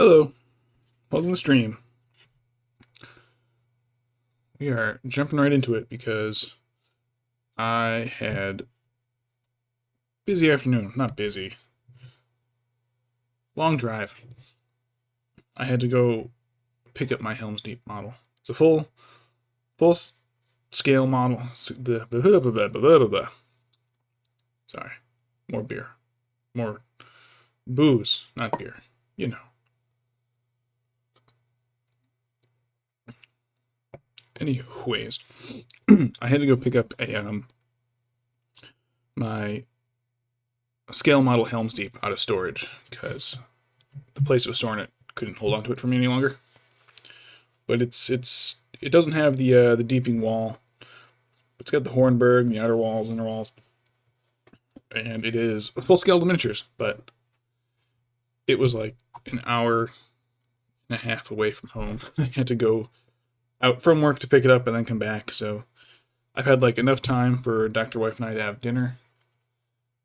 Hello, welcome to the stream. We are jumping right into it because I had busy afternoon. Not busy. Long drive. I had to go pick up my Helm's Deep model. It's a full scale model. Sorry, more beer, more booze, not beer. You know. Anyways, I had to go pick up my scale model Helm's Deep out of storage because the place that was storing it couldn't hold on to it for me any longer. But it doesn't have the deeping wall. It's got the Hornberg, the outer walls, inner walls, and it is a full scale to miniatures. But it was like an hour and a half away from home. I had to go out from work to pick it up and then come back. So I've had like enough time for Dr. Wife and I to have dinner,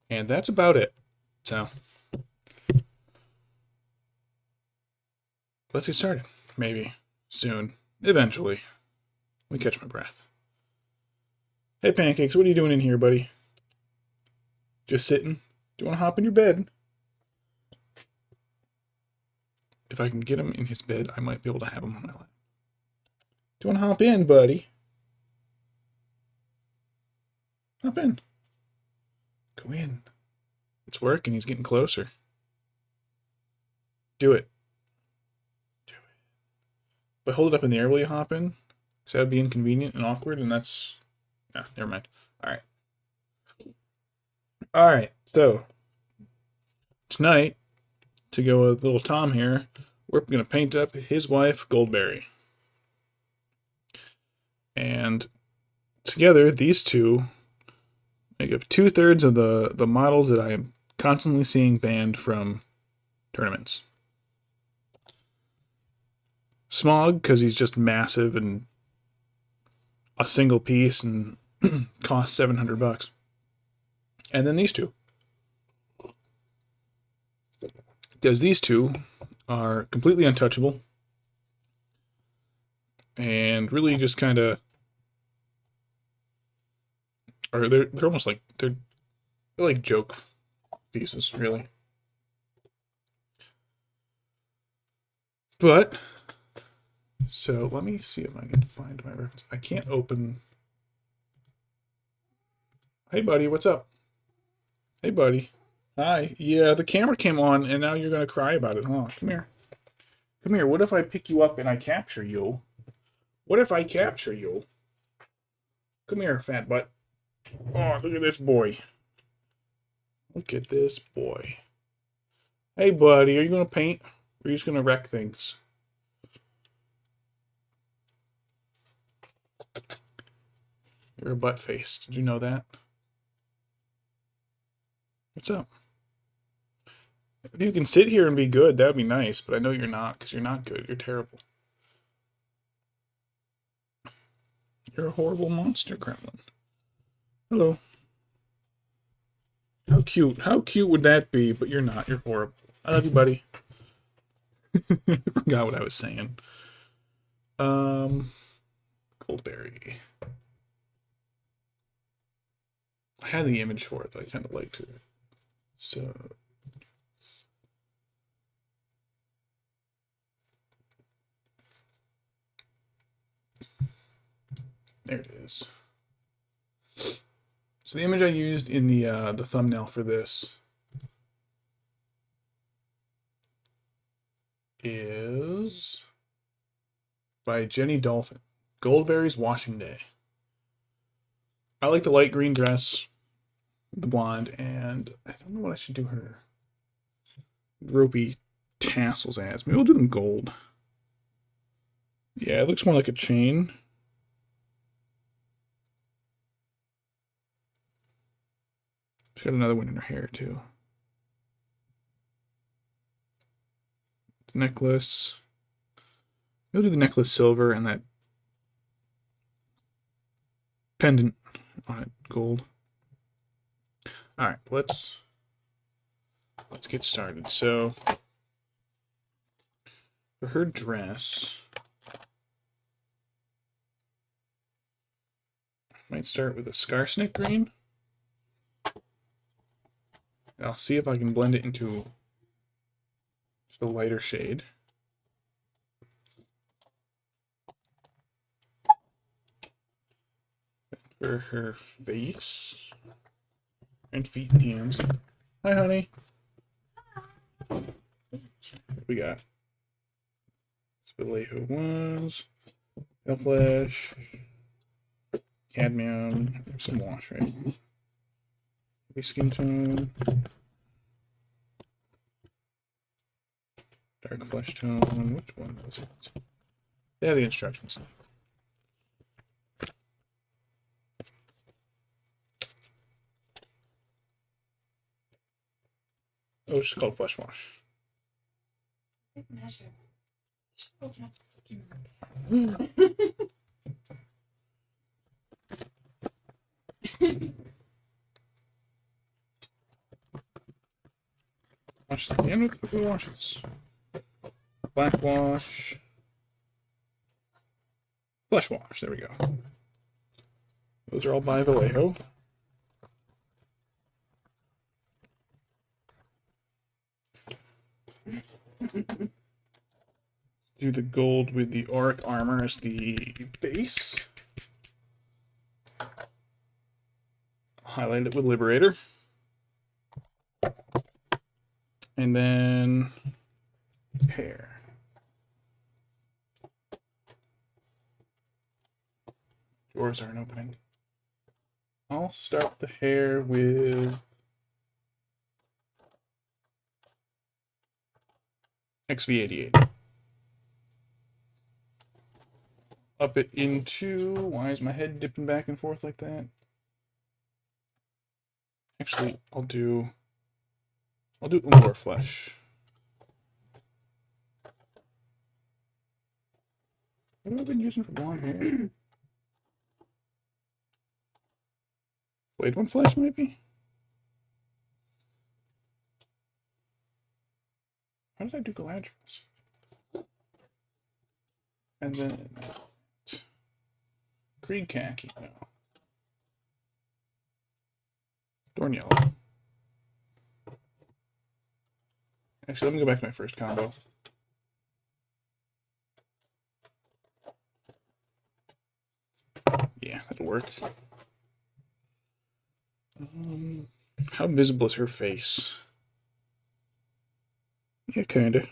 and that's about it. So let's get started. Maybe soon, eventually. Let me catch my breath. Hey, Pancakes, what are you doing in here, buddy? Just sitting? Do you want to hop in your bed? If I can get him in his bed, I might be able to have him on my lap. Do you want to hop in, buddy? Hop in. Go in. It's working. He's getting closer. Do it. Do it. But hold it up in the air while you hop in, because that would be inconvenient and awkward, and that's... No, never mind. Alright. Alright, so tonight, to go with little Tom here, we're going to paint up his wife, Goldberry. And together, these two make up 2/3 of the models that I am constantly seeing banned from tournaments. Smog, because he's just massive and a single piece and costs $700. And then these two. Because these two are completely untouchable and really just kind of are they're almost like they're like joke pieces, really. But so let me see if I can find my reference. I can't open. Hey buddy, what's up? Hey buddy. Hi. Yeah, the camera came on and now you're gonna cry about it, huh? Come here. Come here. What if I pick you up and I capture you? What if I capture you? Come here, fat butt. Oh, look at this boy. Look at this boy. Hey, buddy, are you going to paint? Or are you just going to wreck things? You're a butt face. Did you know that? What's up? If you can sit here and be good, that would be nice, but I know you're not, because you're not good. You're terrible. You're a horrible monster, Gremlin. Hello. How cute. How cute would that be? But you're not. You're horrible. I love you, buddy. I forgot what I was saying. Goldberry. I had the image for it. I kind of liked it. So... there it is. So the image I used in the thumbnail for this is by Jenny Dolphin. Goldberry's Washing Day. I like the light green dress, the blonde, and I don't know what I should do her ropey tassels as. Maybe we'll do them gold. Yeah, it looks more like a chain. She's got another one in her hair, too. The necklace. We'll do the necklace silver and that pendant on it gold. Alright, let's get started. So For her dress, I might start with a Scarsnake green. I'll see if I can blend it into just a lighter shade. For her face and feet and hands. Hi, honey. What we got? Vallejo was pale flesh, cadmium, some wash, right? Maybe skin tone, dark flesh tone. Which one was it? They have the instructions. Oh, it's just called flesh wash. Measure. Wash the end with the washes. Black wash. Flesh wash, there we go. Those are all by Vallejo. Do the gold with the auric armor as the base. Highlight it with Liberator. And then hair. Drawers aren't opening. I'll start the hair with XV88. Up it into, why is my head dipping back and forth like that? Actually, I'll do Umber flesh. What have I been using for blonde hair? Blade one flesh, maybe? How did I do Galadriel's? And then Green khaki, no. Dorn yellow. Actually, let me go back to my first combo. Yeah, that'll work. How visible is her face? Yeah, kinda.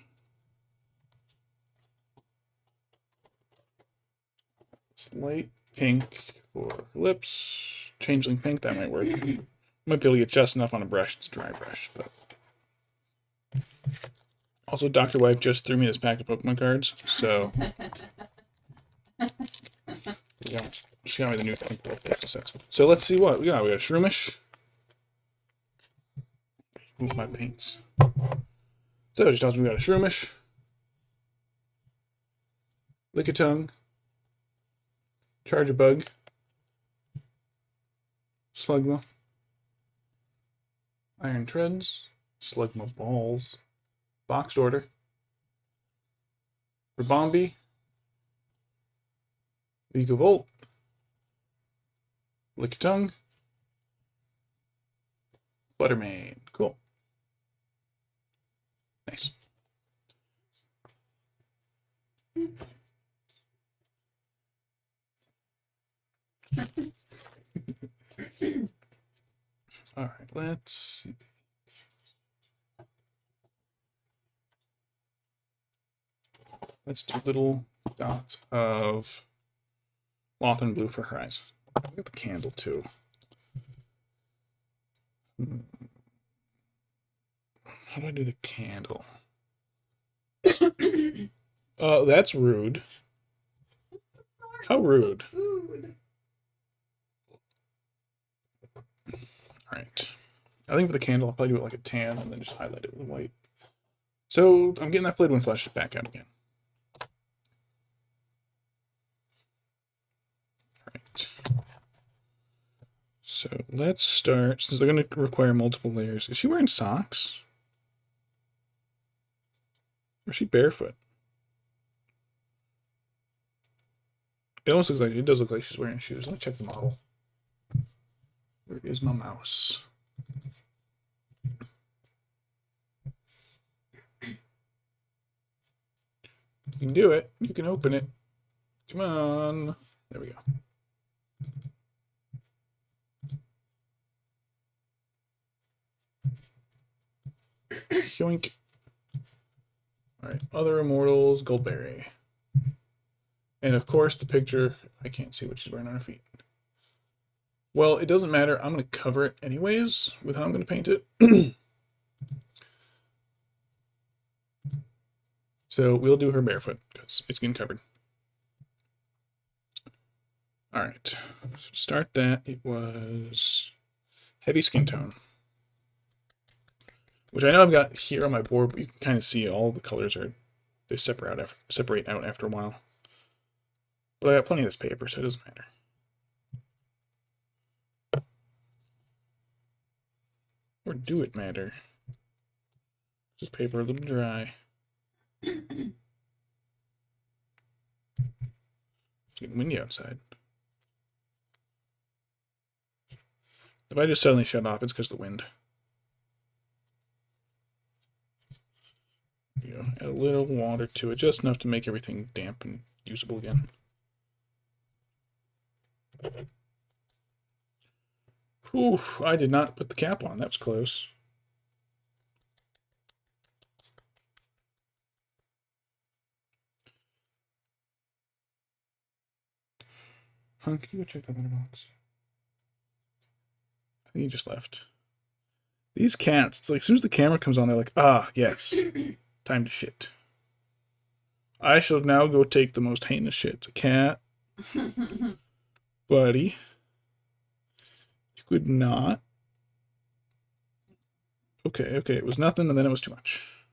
It's light pink for lips. Changeling pink, that might work. Might be able to get just enough on a brush. It's a dry brush, but. Also, Dr. Wife just threw me this pack of Pokemon cards, so. Yeah, she got me the new thing. So let's see what we got. We got a Shroomish. Move my paints. So it just tells me we got a Shroomish. Lickitung. Charge-a-Bug. Slugma. Iron Treads. Slugma Balls. Boxed Order. Rabombi. Vigavolt. Lickitung. Buttermane. Cool. Nice. All right, let's see. Let's do little dots of Lotr blue for her eyes. Look at the candle too. How do I do the candle? That's rude. How rude. Alright. I think for the candle, I'll probably do it like a tan and then just highlight it with white. So I'm getting that Flayed Wind Flesh back out again. Alright. So let's start, since they're going to require multiple layers. Is she wearing socks? Or is she barefoot? It almost looks like, it does look like she's wearing shoes. Let me check the model. Where is my mouse? You can do it. You can open it. Come on. There we go. Yoink. Alright, other immortals, Goldberry. And of course, the picture, I can't see what she's wearing on her feet. Well, it doesn't matter. I'm going to cover it anyways with how I'm going to paint it. So we'll do her barefoot because it's getting covered. Alright, so to start that, it was heavy skin tone. Which I know I've got here on my board, but you can kind of see all the colors they separate out after a while. But I got plenty of this paper, so it doesn't matter. Or do it matter? Is this paper a little dry? It's getting windy outside. If I just suddenly shut off, it's because of the wind. There you go. Add a little water to it, just enough to make everything damp and usable again. Oof, I did not put the cap on. That was close. Huh, can you go check that letterbox? I think he just left. These cats, it's like as soon as the camera comes on, they're like, ah, yes, time to shit. I shall now go take the most heinous shit. It's a cat. Buddy. You could not. Okay, it was nothing, and then it was too much.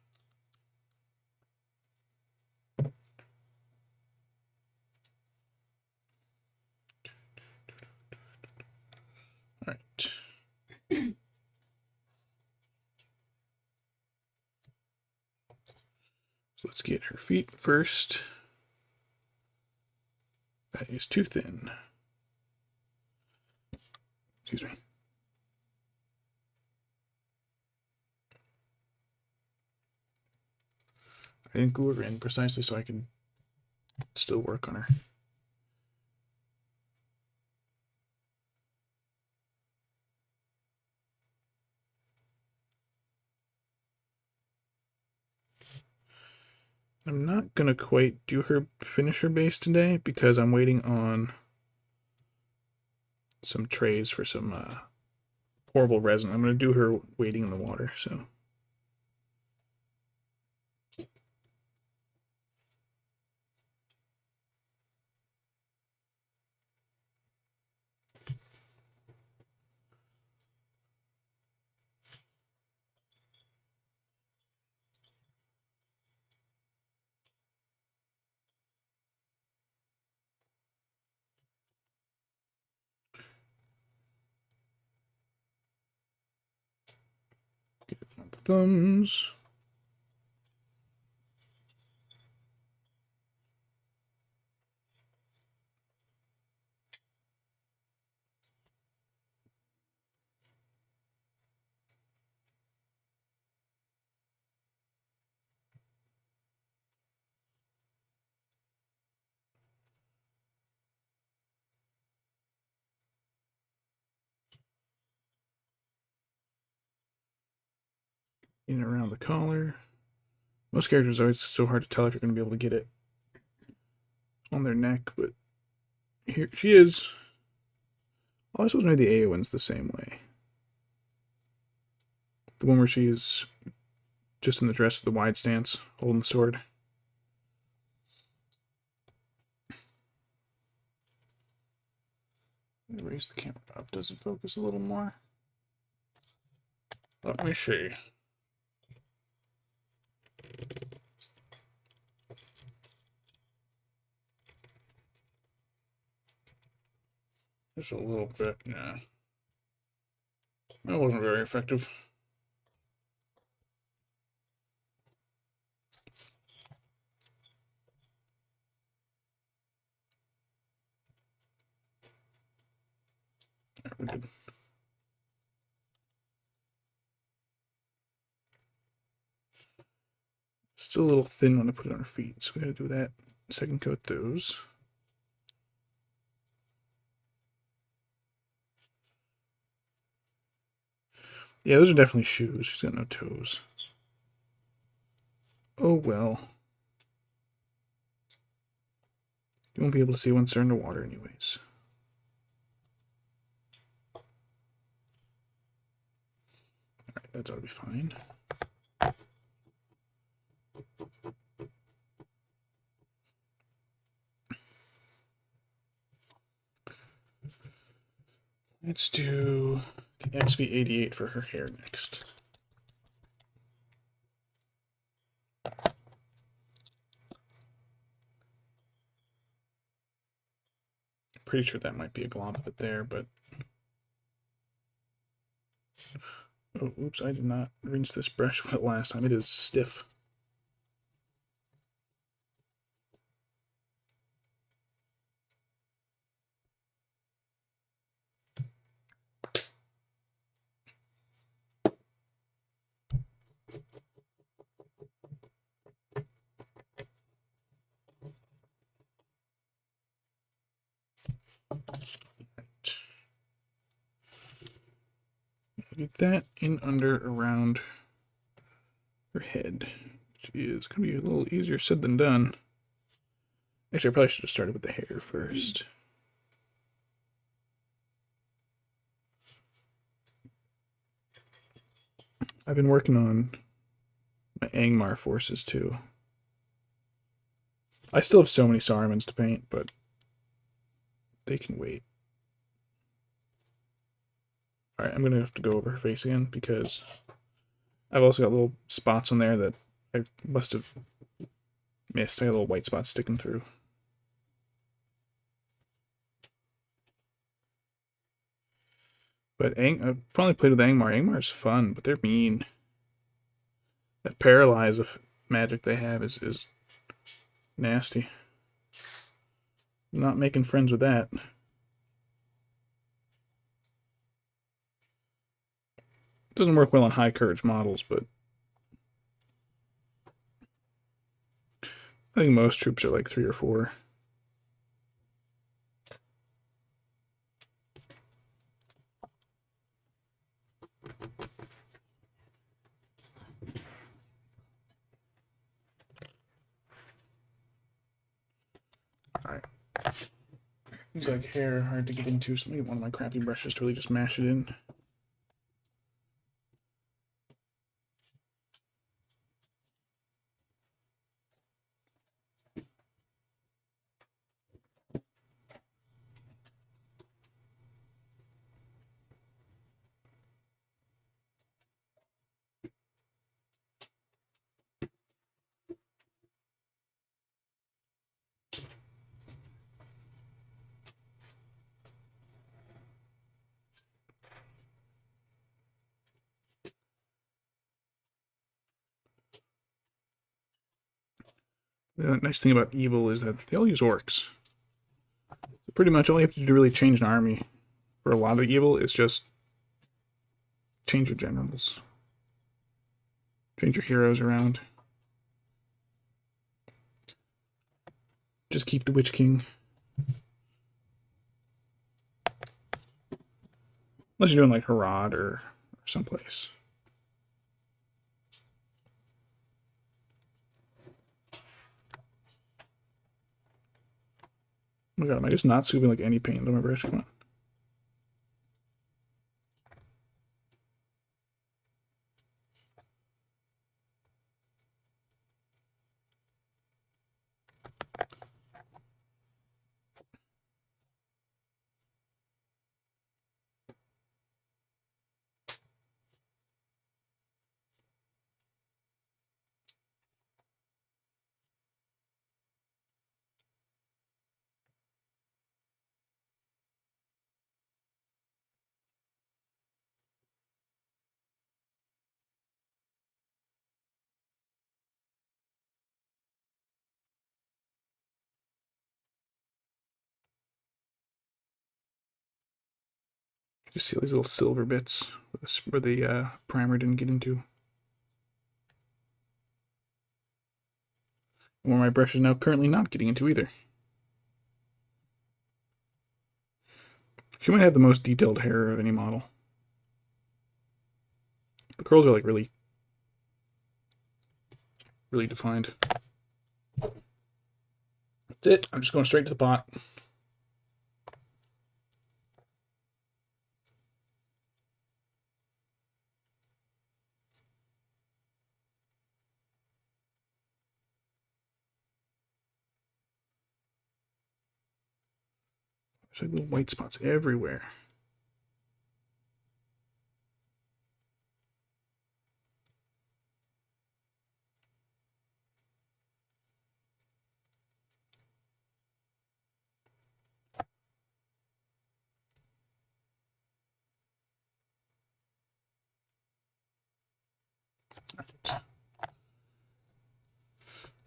Alright. So let's get her feet first. That is too thin. Excuse me. I didn't glue her in precisely so I can still work on her. I'm not gonna quite finish her base today because I'm waiting on some trays for some pourable resin. I'm gonna do her waiting in the water, so. Get it on the thumbs. In and around the collar. Most characters are always so hard to tell if you're going to be able to get it on their neck, but here she is. Oh, I suppose maybe the A one's the same way. The one where she is just in the dress with the wide stance, holding the sword. Raise the camera up. Does it focus a little more? Let me see. Just a little bit, yeah. That wasn't very effective. Alright, we're good. Still a little thin when I put it on her feet, so we gotta do that. Second coat those. Yeah, those are definitely shoes. She's got no toes. Oh well. You won't be able to see once they're in the water anyways. Alright, that ought to be fine. Let's do the XV88 for her hair next. Pretty sure that might be a glob of it there, but... Oh, oops, I did not rinse this brush wet last time. It is stiff. Get that in, under, around her head, which is going to be a little easier said than done. Actually, I probably should have started with the hair first. I've been working on my Angmar forces too. I still have so many Sarumans to paint, but they can wait. Alright, I'm going to have to go over her face again because I've also got little spots on there that I must have missed. I got little white spots sticking through. But I've finally played with Angmar. Angmar's fun, but they're mean. That paralyze of magic they have is nasty. I'm not making friends with that. Doesn't work well on high courage models, but I think most troops are like 3 or 4. Alright. Things like hair are hard to get into, so let me get one of my crappy brushes to really just mash it in. The nice thing about evil is that they all use orcs. Pretty much all you have to do to really change an army for a lot of evil is just change your generals. Change your heroes around. Just keep the Witch King. Unless you're doing like Harad or someplace. Oh my god, am I just not scooping like any paint into my brush? Come on. Just see all these little silver bits where the primer didn't get into. Where my brush is now currently not getting into either. She might have the most detailed hair of any model. The curls are like really defined. That's it. I'm just going straight to the pot. There's like little white spots everywhere.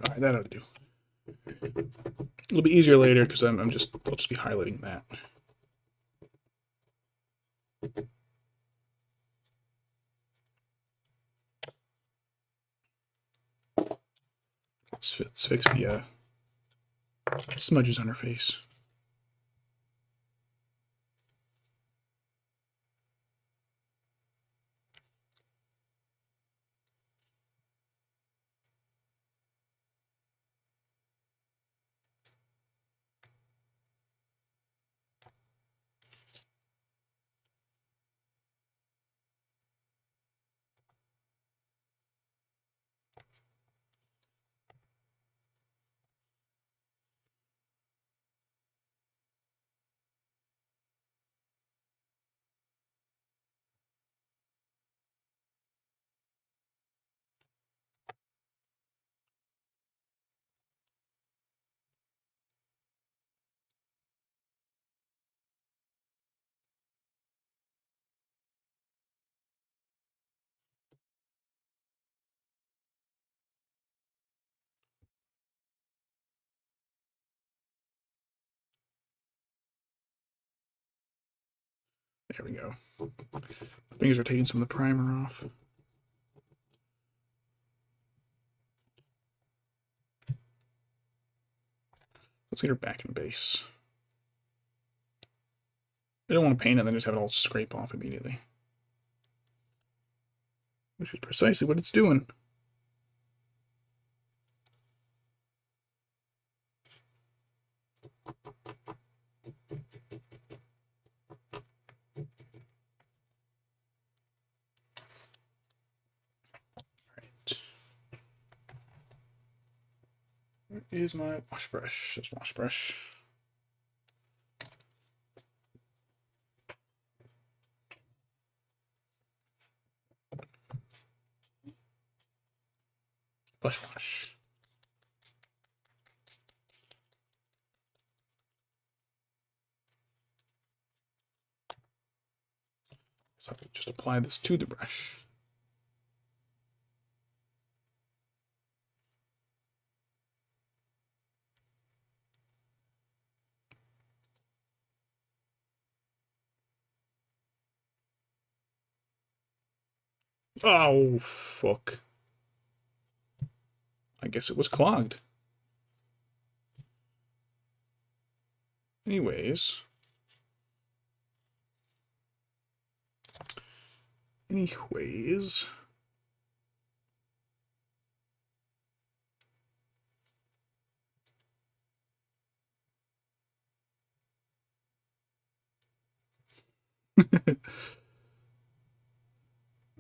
Alright, that ought to do. It'll be easier later because I'll just be highlighting that. Let's fix the smudges on her face. There we go. Fingers are taking some of the primer off. Let's get her back in base. I don't want to paint it and then just have it all scrape off immediately. Which is precisely what it's doing. Where is my wash brush? This wash brush. Blush wash. So I just apply this to the brush. Oh, fuck. I guess it was clogged. Anyways.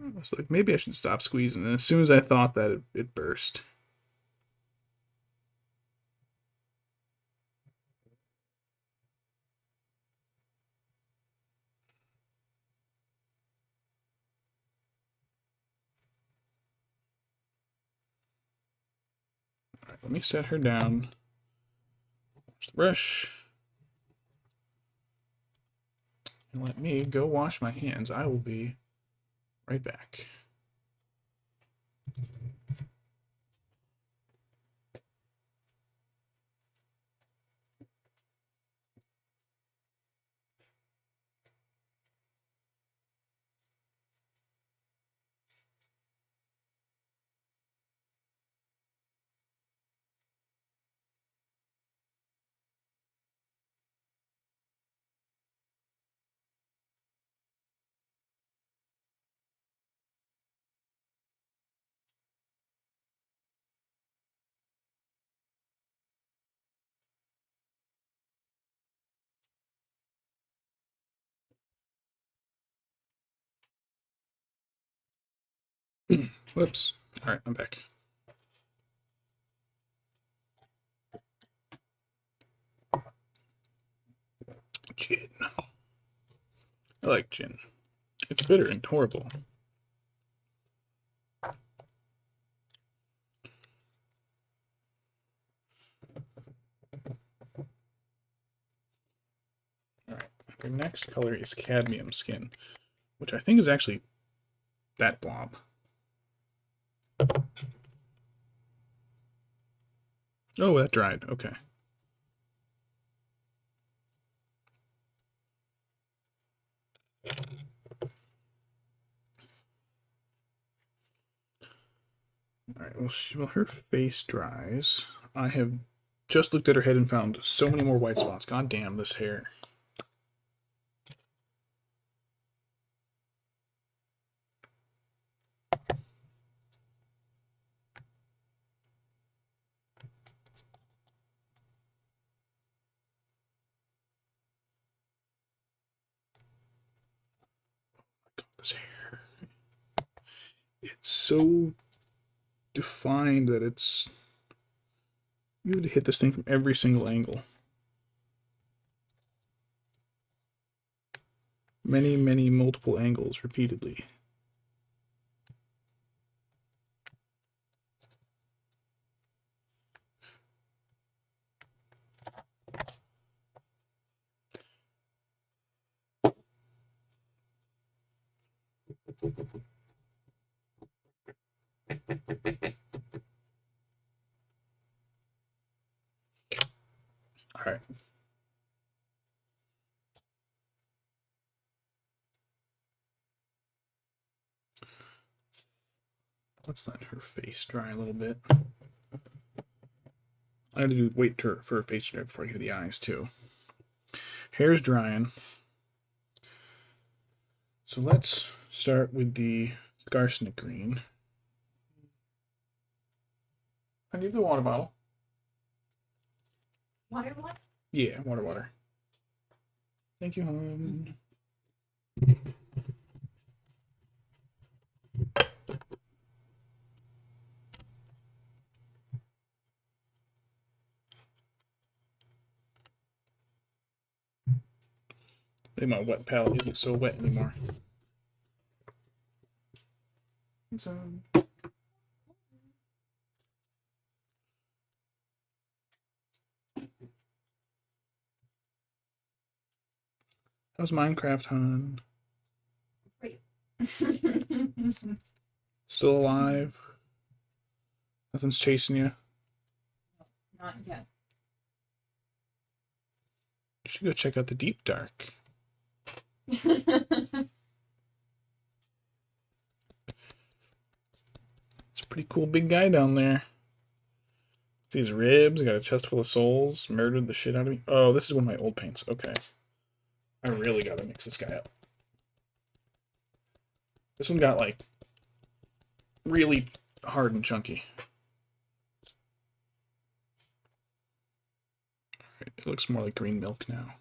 I was like, maybe I should stop squeezing. And as soon as I thought that, it burst. Alright, let me set her down. Wash the brush. And let me go wash my hands. I will be right back. Whoops. Alright, I'm back. Gin. I like gin. It's bitter and horrible. Alright, our next color is cadmium skin, which I think is actually that blob. Oh, that dried. Okay. Alright, well, her face dries. I have just looked at her head and found so many more white spots. God damn, this hair. God, this hair. It's so defined that it's... You have to hit this thing from every single angle. Many, many multiple angles repeatedly. Alright. Let's let her face dry a little bit. I had to wait for her face to dry before I do the eyes, too. Hair's drying. So let's start with the Scarsnick green. I need the water bottle. Water, what? Yeah, water. Thank you, hon. Maybe my wet palette isn't so wet anymore. So... How's Minecraft, hon? Great. Still alive? Nothing's chasing you? Not yet. You should go check out the Deep Dark. It's a pretty cool big guy down there. See his ribs, got a chest full of souls, murdered the shit out of me. Oh, this is one of my old paints. Okay. I really gotta mix this guy up. This one got, like, really hard and chunky. It looks more like green milk now.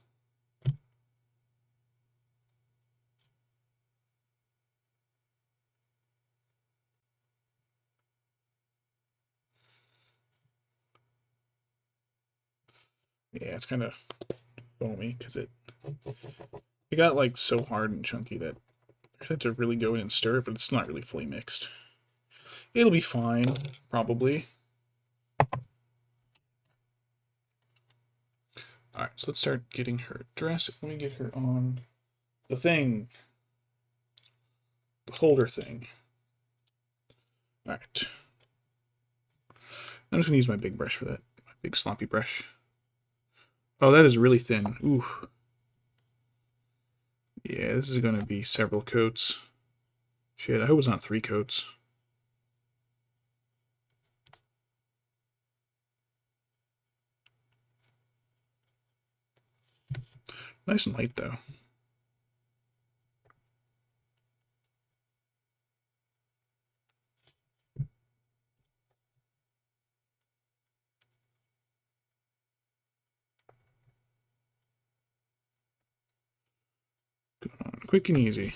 Yeah, it's kind of foamy because it got like so hard and chunky that I had to really go in and stir it, but it's not really fully mixed. It'll be fine, probably. Alright, so let's start getting her dressed. Let me get her on the thing. The holder thing. Alright. I'm just going to use my big brush for that. My big sloppy brush. Oh, that is really thin. Ooh. Yeah, this is going to be several coats. Shit, I hope it's not 3 coats. Nice and light, though. Come on, quick and easy.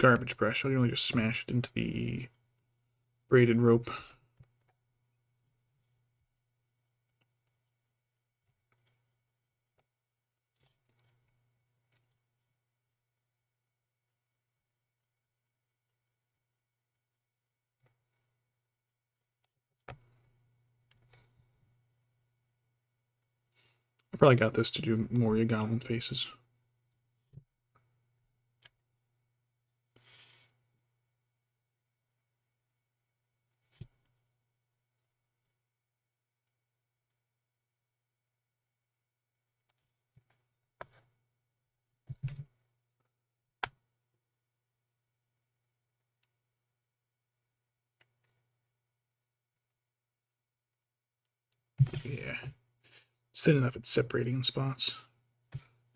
garbage brush. I'll really just smash it into the braided rope. I probably got this to do Moria goblin faces. Yeah. It's thin enough it's separating in spots.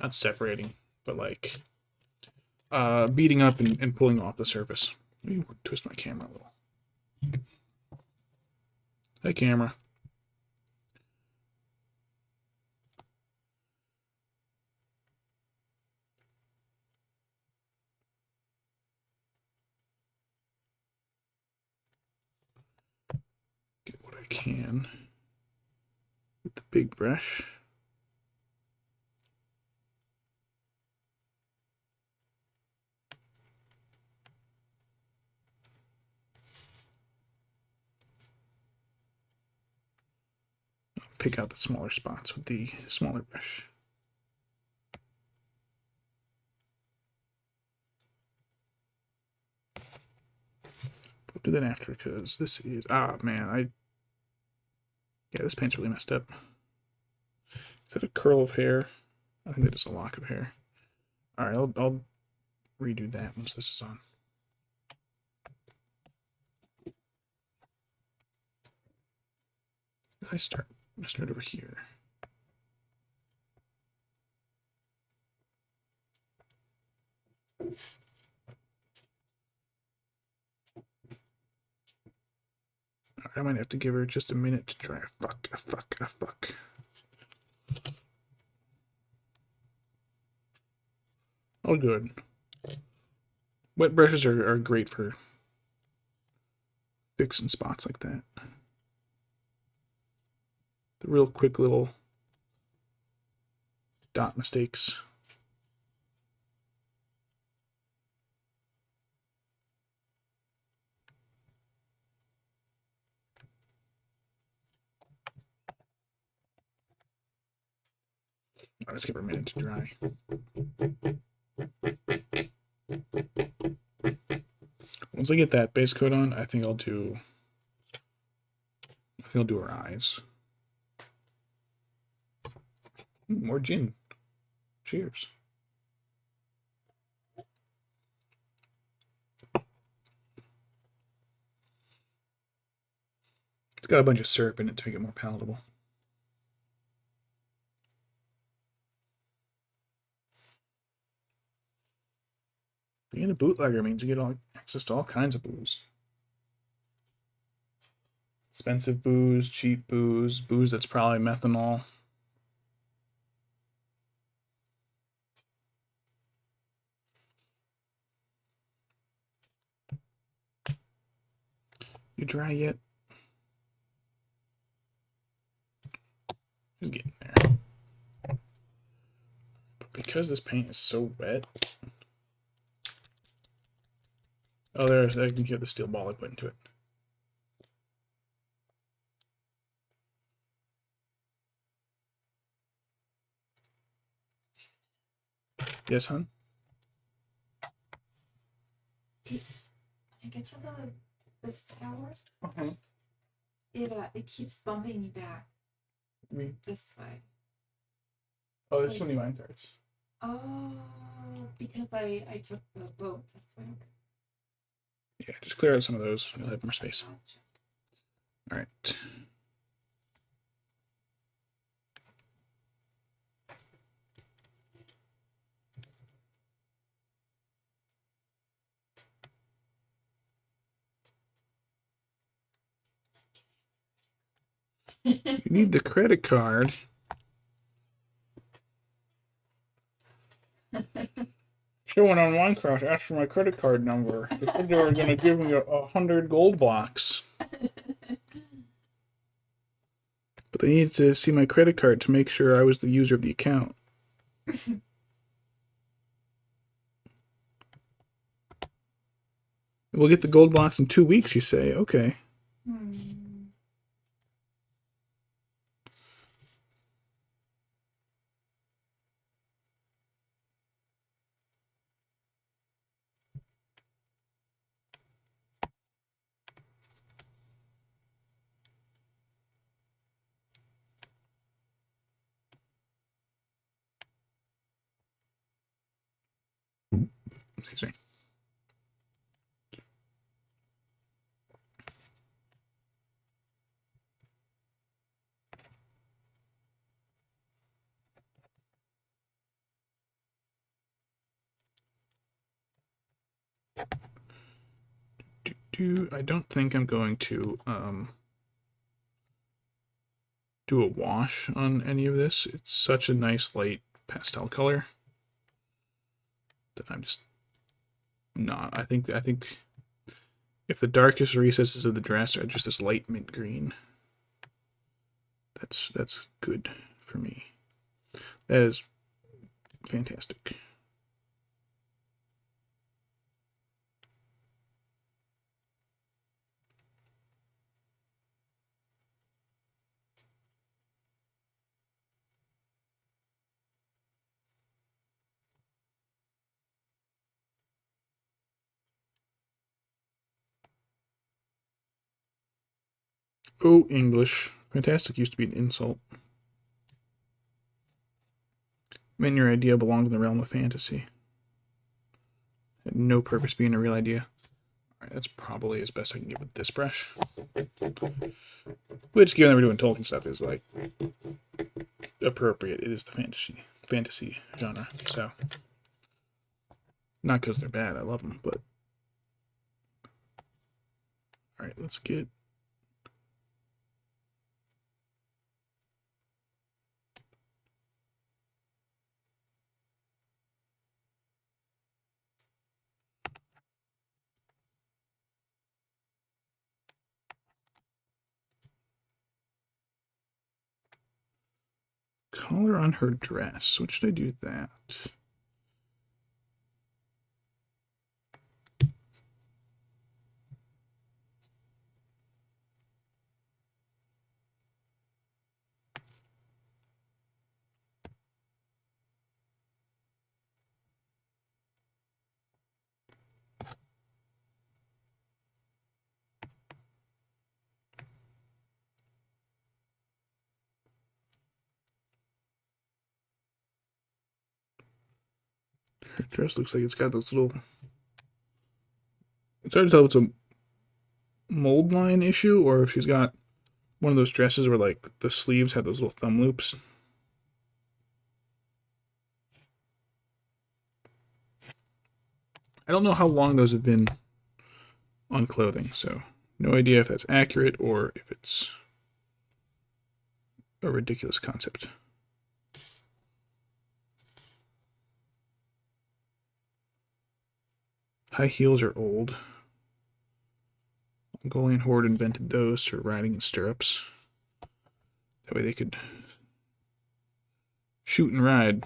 Not separating, but like beating up and pulling off the surface. Let me twist my camera a little. Hey, camera. Get what I can with the big brush. Pick out the smaller spots with the smaller brush. We'll do that after because this is man, yeah, this paint's really messed up. Is that a curl of hair? I think that is a lock of hair. All right, I'll redo that once this is on. I start over here. I might have to give her just a minute to try a fuck. Oh, good. Wet brushes are great for fixing spots like that. The real quick little dot mistakes. Let's give her a minute to dry. Once I get that base coat on, I think I'll do her eyes. More gin. Cheers. It's got a bunch of syrup in it to make it more palatable. Being a bootlegger means you get access to all kinds of booze. Expensive booze, cheap booze, booze that's probably methanol. You dry yet? Just getting there. But because this paint is so wet. Oh, there's, I can hear the steel ball I put into it. Yes, hon? I get to this tower. Uh-huh. It keeps bumping me back. Me? This way. Oh, there's so many mine cards. Oh, because I took the boat. That's why. Yeah, just clear out some of those. You'll have more space. All right. You need the credit card. Someone on Minecraft asked for my credit card number. They said they were going to give me 100 gold blocks. But they needed to see my credit card to make sure I was the user of the account. We'll get the gold blocks in 2 weeks, you say. Okay. Excuse me. I don't think I'm going to do a wash on any of this. It's such a nice light pastel color that I'm just not. I think if the darkest recesses of the dress are just this light mint green, that's good for me. That is fantastic. Oh, English. Fantastic used to be an insult. Meant your idea belonged in the realm of fantasy. Had no purpose being a real idea. Alright, that's probably as best I can get with this brush. Which, given that we're doing Tolkien stuff, is like appropriate. It is the fantasy genre. So, not because they're bad. I love them, but all right. Let's get color on her dress. What should I do with that? Her dress looks like it's got those little. It's hard to tell if it's a mold line issue or if she's got one of those dresses where like the sleeves have those little thumb loops. I don't know how long those have been on clothing, so no idea if that's accurate or if it's a ridiculous concept. High heels are old. Mongolian horde invented those for riding in stirrups. That way they could shoot and ride.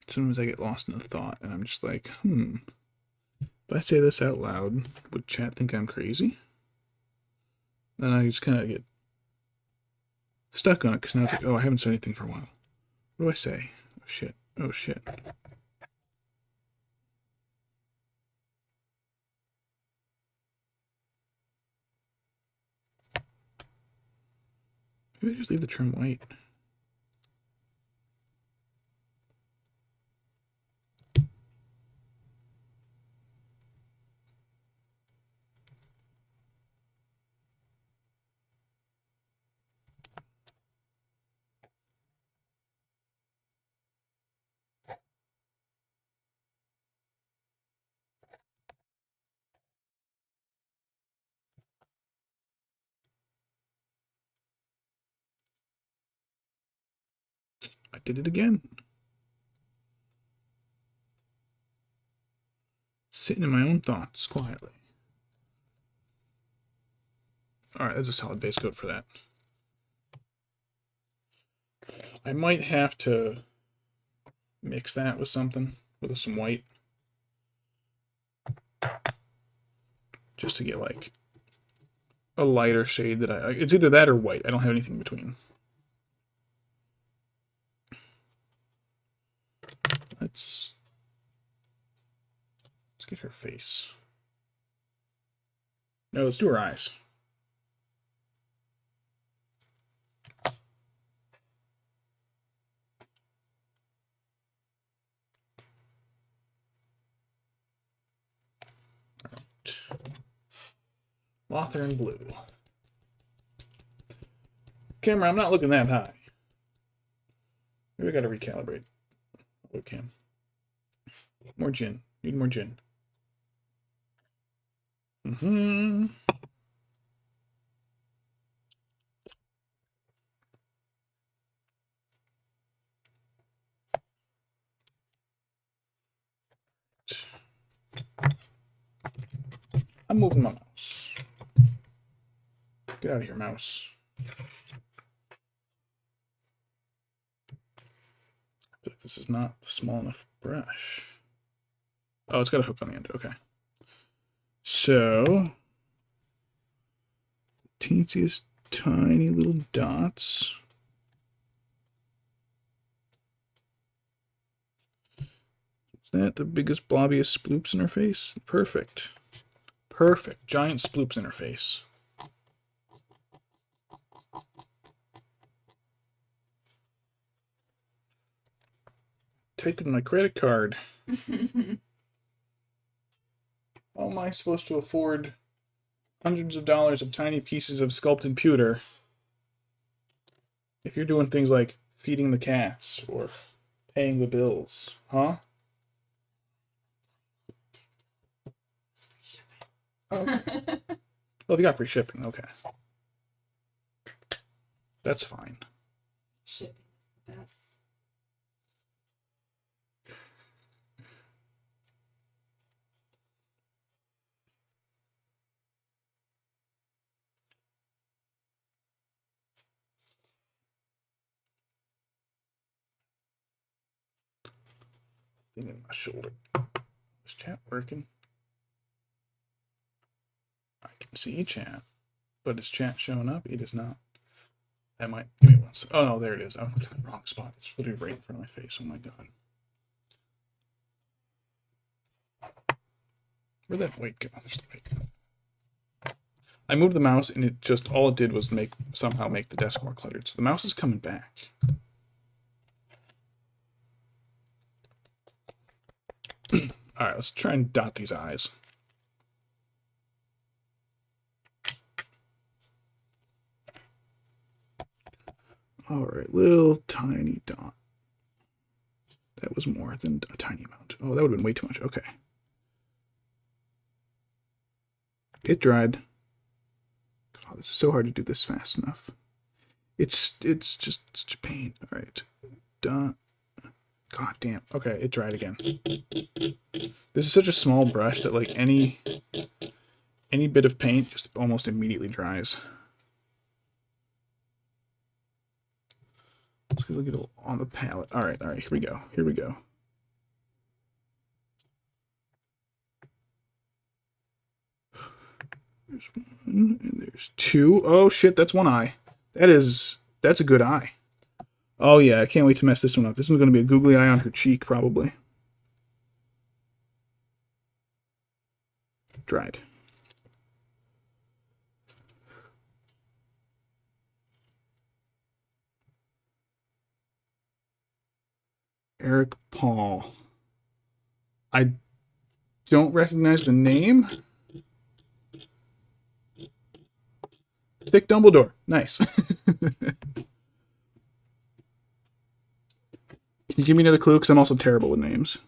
Sometimes I get lost in a thought and I'm just like, if I say this out loud, would chat think I'm crazy? Then I just kind of get stuck on it because now it's like, oh, I haven't said anything for a while. What do I say? Oh shit. Oh shit. Maybe I just leave the trim white. I did it again. Sitting in my own thoughts quietly. Alright, that's a solid base coat for that. I might have to mix that with something, with some white. Just to get like a lighter shade that it's either that or white. I don't have anything in between. Let's get her face. No, let's do her eyes. Lotr in blue. Camera, I'm not looking that high. Maybe I gotta recalibrate. Webcam. More gin. Need more gin. Mm-hmm. I'm moving my mouse. Get out of here, mouse. I feel like this is not a small enough brush. Oh, it's got a hook on the end. Okay. So, teensiest tiny little dots. Is that the biggest, blobbiest sploops in her face? Perfect. Perfect. Giant sploops in her face. Taking my credit card. How am I supposed to afford hundreds of dollars of tiny pieces of sculpted pewter if you're doing things like feeding the cats or paying the bills? Huh? Okay. Well, if you got free shipping, okay. That's fine. Shipping is the best. Thing in my shoulder. Is chat working? I can see chat, but is chat showing up? It is not. I might. Give me one second. Oh no, there it is. I'm looking at the wrong spot. It's literally right in front of my face. Oh my god. Where'd that white go? There's the white. I moved the mouse and it just all it did was somehow make the desk more cluttered. So the mouse is coming back. Alright, let's try and dot these eyes. Alright, little tiny dot. That was more than a tiny amount. Oh, that would have been way too much. Okay. It dried. God, this is so hard to do this fast enough. It's just such a pain. Alright. Dot. God damn. Okay, it dried again. This is such a small brush that like any bit of paint just almost immediately dries. Let's go look at it on the palette. All right, here we go. Here we go. There's one and there's two. Oh shit, that's one eye. That's a good eye. Oh yeah, I can't wait to mess this one up. This one's gonna be a googly eye on her cheek, probably. Dried. Eric Paul. I don't recognize the name. Thick Dumbledore. Nice. Can you give me another clue? Because I'm also terrible with names.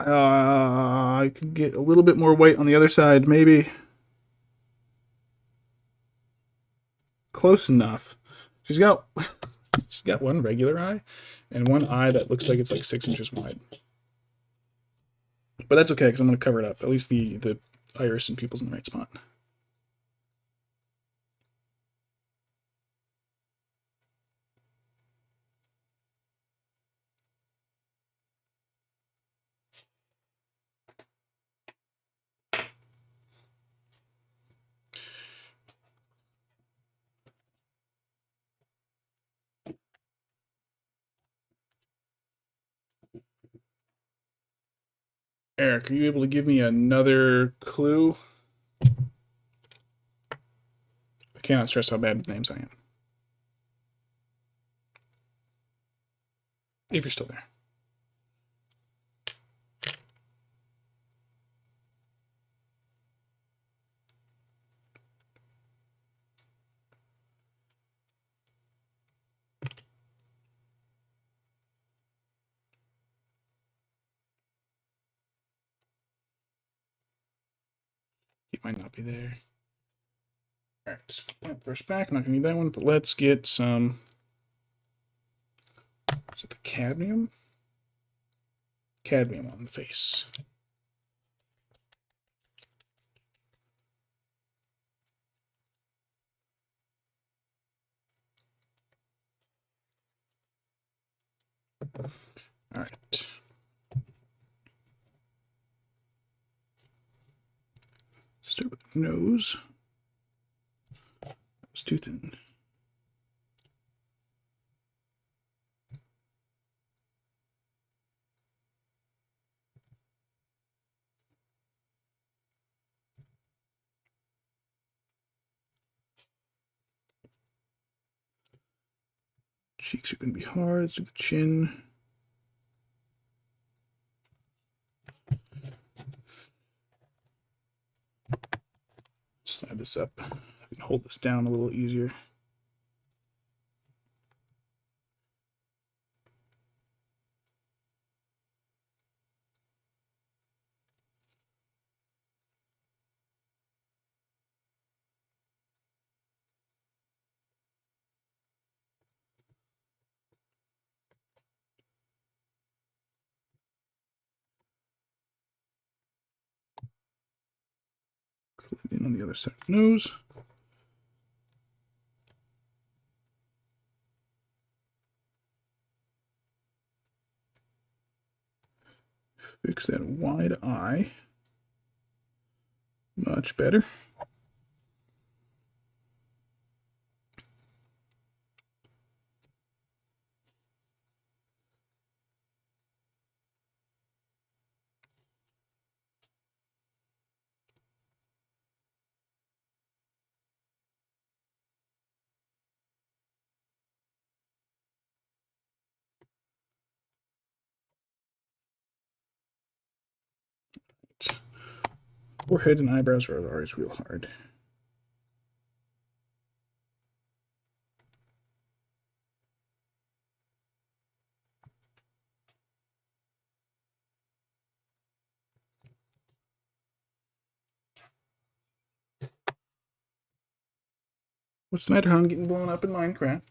I could get a little bit more white on the other side, maybe. Close enough. She's got she's got one regular eye and one eye that looks like it's like 6 inches wide. But that's okay because I'm going to cover it up. At least the iris and pupils in the right spot. Eric, are you able to give me another clue? I cannot stress how bad with names I am. If you're still there. He might not be there. Alright, plant brush back. I'm not going to need that one, but let's get some. Is it the cadmium? Cadmium on the face. Alright. Start with the nose. It's too thin. Cheeks are going to be hard. Let's do the chin. Slide this up. I can hold this down a little easier. In on the other side of the nose. Fix that wide eye. Much better. Forehead and eyebrows are always real hard. What's the matter, hon? Getting blown up in Minecraft?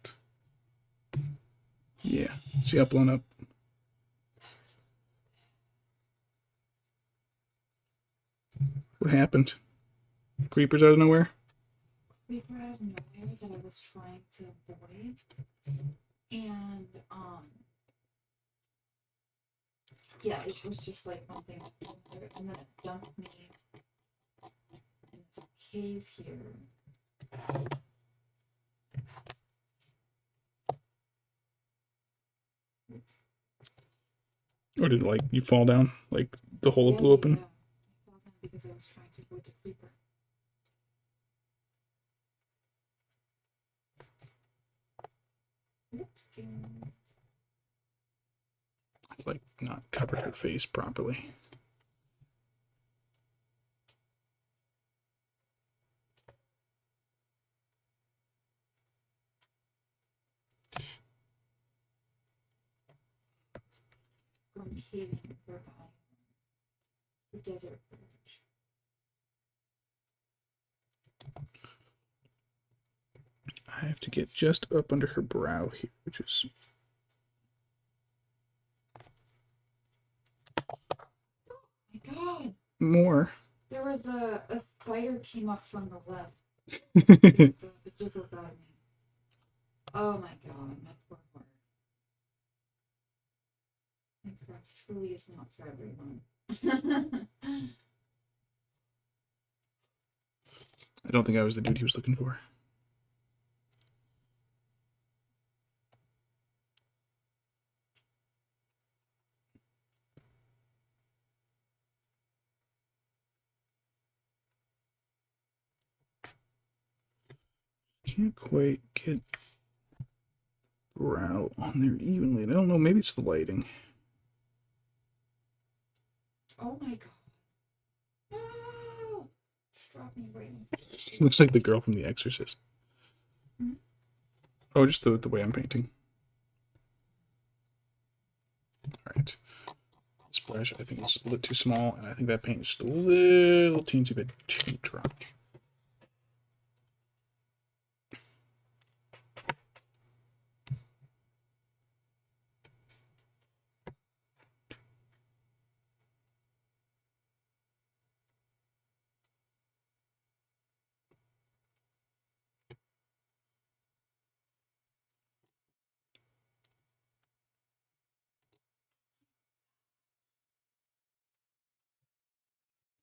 Yeah, she got blown up. What happened? Creepers out of nowhere? Creeper out of nowhere that I was trying to avoid. And yeah, it was just like one thing after another, and then it dumped me in this cave here. Or did like you fall down? Like the hole blew open? Yeah. I fell down because I was trying to avoid the creeper. I've like not covered her face properly. Going caving for a The desert village. I have to get just up under her brow here, which is... Oh my god! More. There was a spider came up from the left. Keep The jizzles out of me. Oh my god, my poor heart. Minecraft truly is not for everyone. I don't think I was the dude he was looking for. Can't quite get brow on there evenly. I don't know, maybe it's the lighting. Oh my god. No! Drop me right in. Looks like the girl from The Exorcist. Hmm? Oh, just the way I'm painting. Alright. This brush, I think, is a little bit too small, and I think that paint is just a little teensy bit too dry.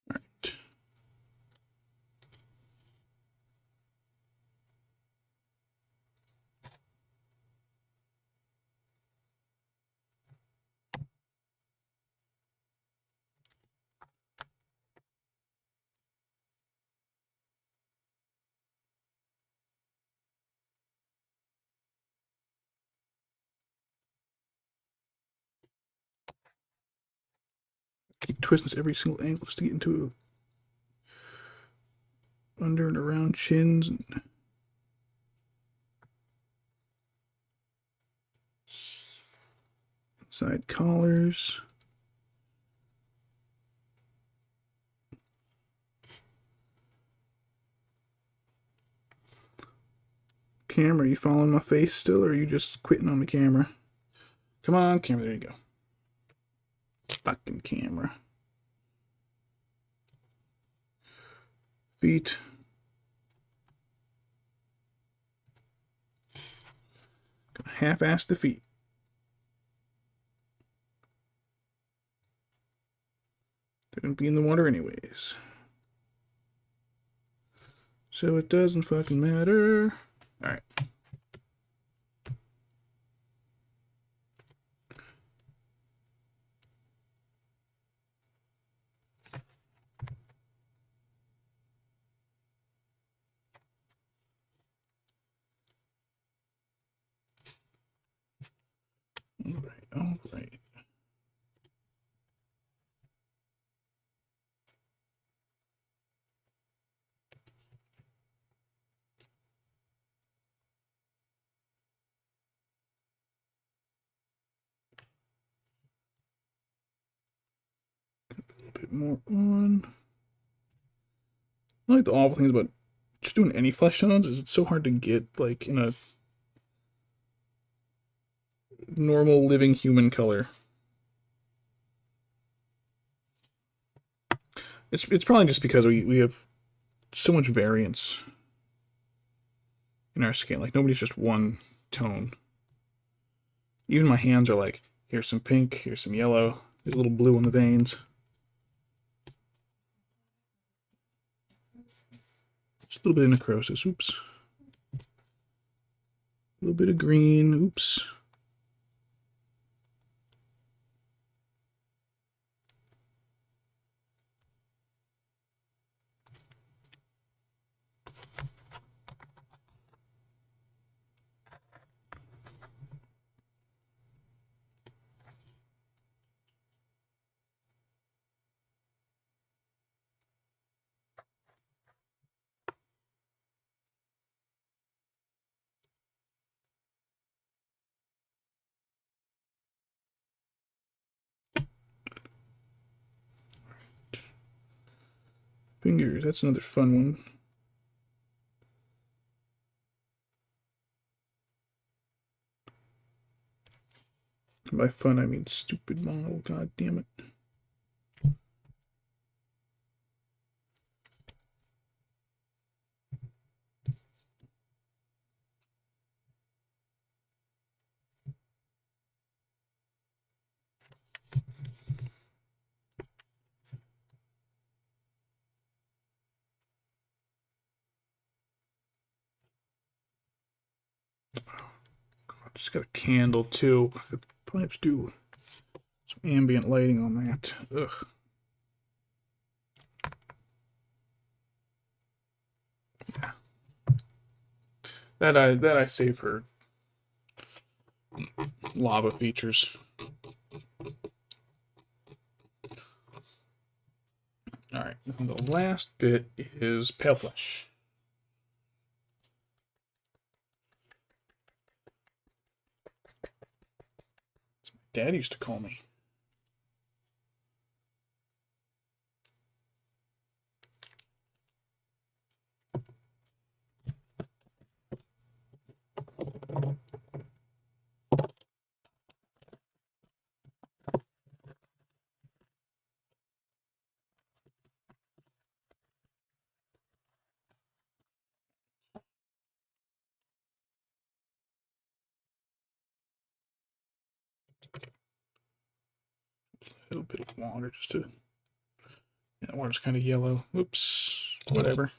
Alright. Keep twisting this every single angle just to get into under and around chins and Jeez. side collars. Camera, are you following my face still, or are you just quitting on the camera? Come on, camera, there you go. Fucking camera. Feet. Gonna half-ass the feet. They're gonna be in the water anyways. So it doesn't fucking matter. Alright. Alright. A little bit more on. I like the awful things about just doing any flesh tones is it's so hard to get like in a normal living human color. It's probably just because we have so much variance in our skin. Like nobody's just one tone. Even my hands are like, here's some pink, here's some yellow, there's a little blue on the veins. Just a little bit of necrosis, oops. A little bit of green, oops. Fingers, that's another fun one. By fun, I mean stupid model, god damn it. Just got a candle too. I probably have to do some ambient lighting on that. Ugh. Yeah. That I save for lava features. Alright, the last bit is pale flesh. That's what my dad used to call me. A little bit of water just to. Yeah, water's kind of yellow. Oops. Whatever.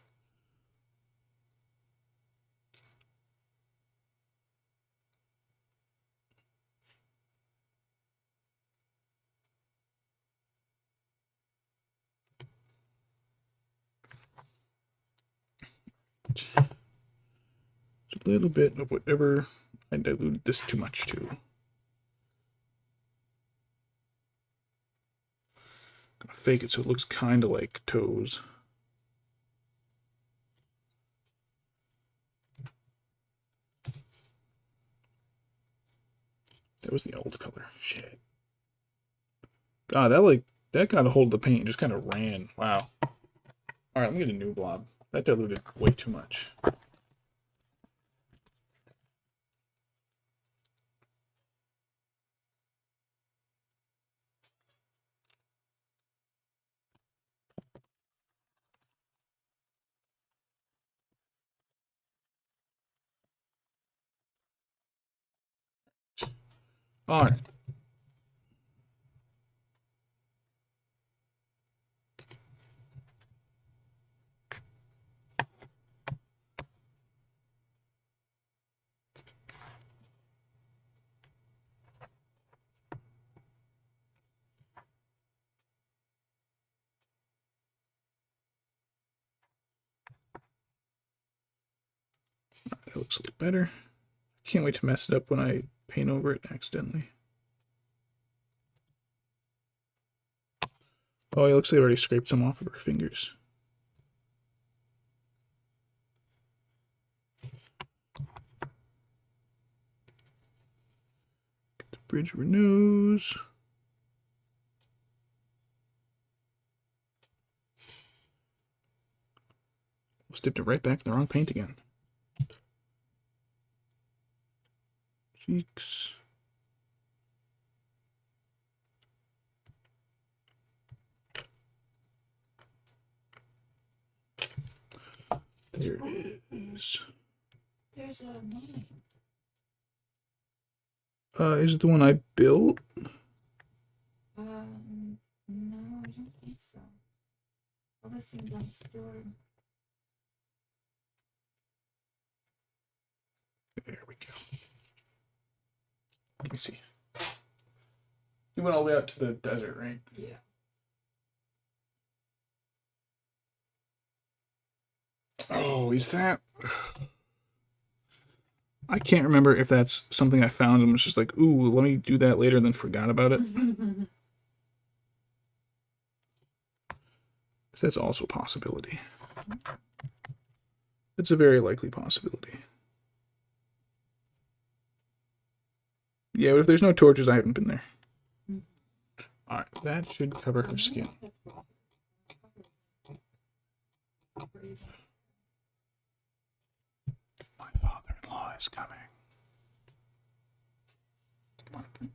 Just a little bit of whatever. I diluted this too much too. Gonna fake it so it looks kind of like toes. That was the old color. Shit. God, that got a hold of the paint and just kind of ran. Wow. All right, let me get a new blob. That diluted way too much. All right. That looks a little better. Can't wait to mess it up when I paint over it accidentally. Oh, it looks like I already scraped some off of her fingers. Get the bridge of her nose. Almost dipped it right back in the wrong paint again. Cheeks. There it is. There's a mine. Is it the one I built? No, I don't think so. Well, this seems obscure. There we go. Let me see. You went all the way out to the desert, right? Yeah. Oh, is that? I can't remember if that's something I found and was just like, ooh, let me do that later, and then forgot about it. That's also a possibility. It's a very likely possibility. Yeah, but if there's no torches, I haven't been there. Alright, that should cover her skin. breathing. My father-in-law is coming. Come on.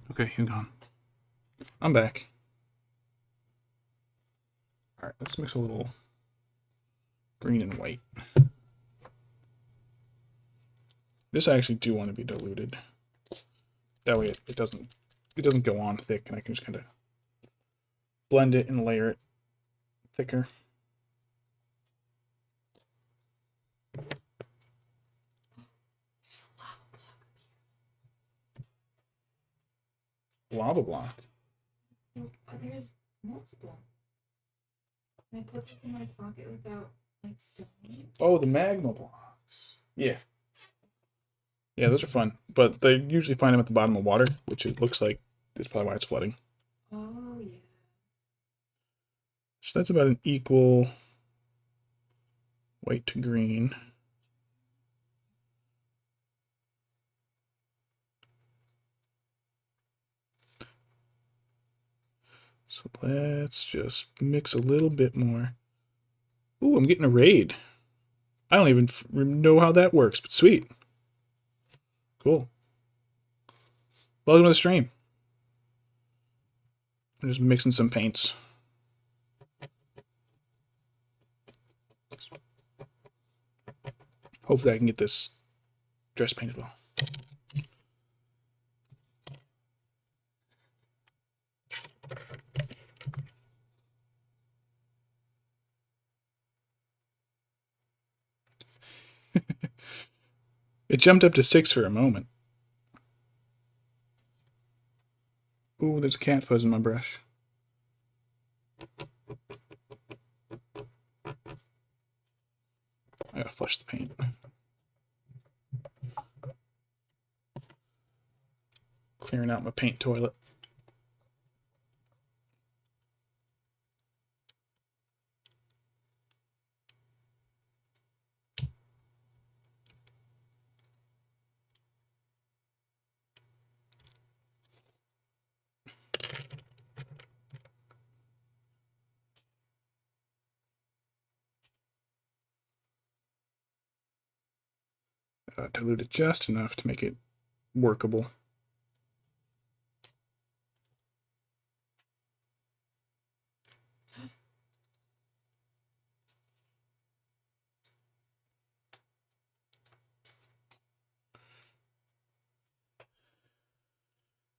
Okay, you're gone. I'm back. Alright, let's mix a little green and white. This I actually do want to be diluted. That way it doesn't go on thick, and I can just kind of blend it and layer it thicker. There's a lava block up Lava block. here. Look, there's multiple. Can I put this in my pocket without, like, dying? Oh, the magma blocks. Yeah. Yeah, those are fun. But they usually find them at the bottom of water, which it looks like is probably why it's flooding. Oh, yeah. So that's about an equal white to green. So let's just mix a little bit more. Ooh, I'm getting a raid. I don't even know how that works, but sweet. Cool. Welcome to the stream. I'm just mixing some paints. Hopefully I can get this dress painted well. It jumped up to 6 for a moment. Ooh, there's a cat fuzz in my brush. I gotta flush the paint. Clearing out my paint toilet. Dilute it just enough to make it workable.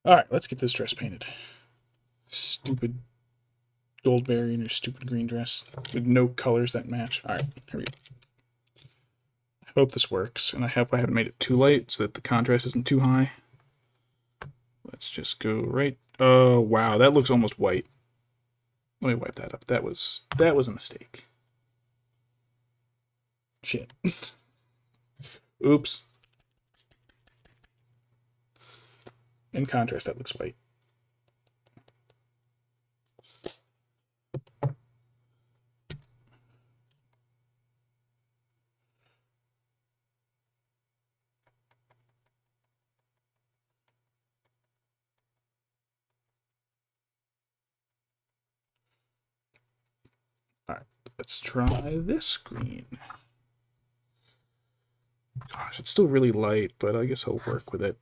Alright, let's get this dress painted. Stupid Goldberry in your stupid green dress with no colors that match. Alright, here we go. I hope this works, and I hope I haven't made it too light so that the contrast isn't too high. Let's just go right. Oh wow, that looks almost white. Let me wipe that up. That was a mistake. Shit. Oops. In contrast, that looks white. Alright, let's try this green. Gosh, it's still really light, but I guess I'll work with it.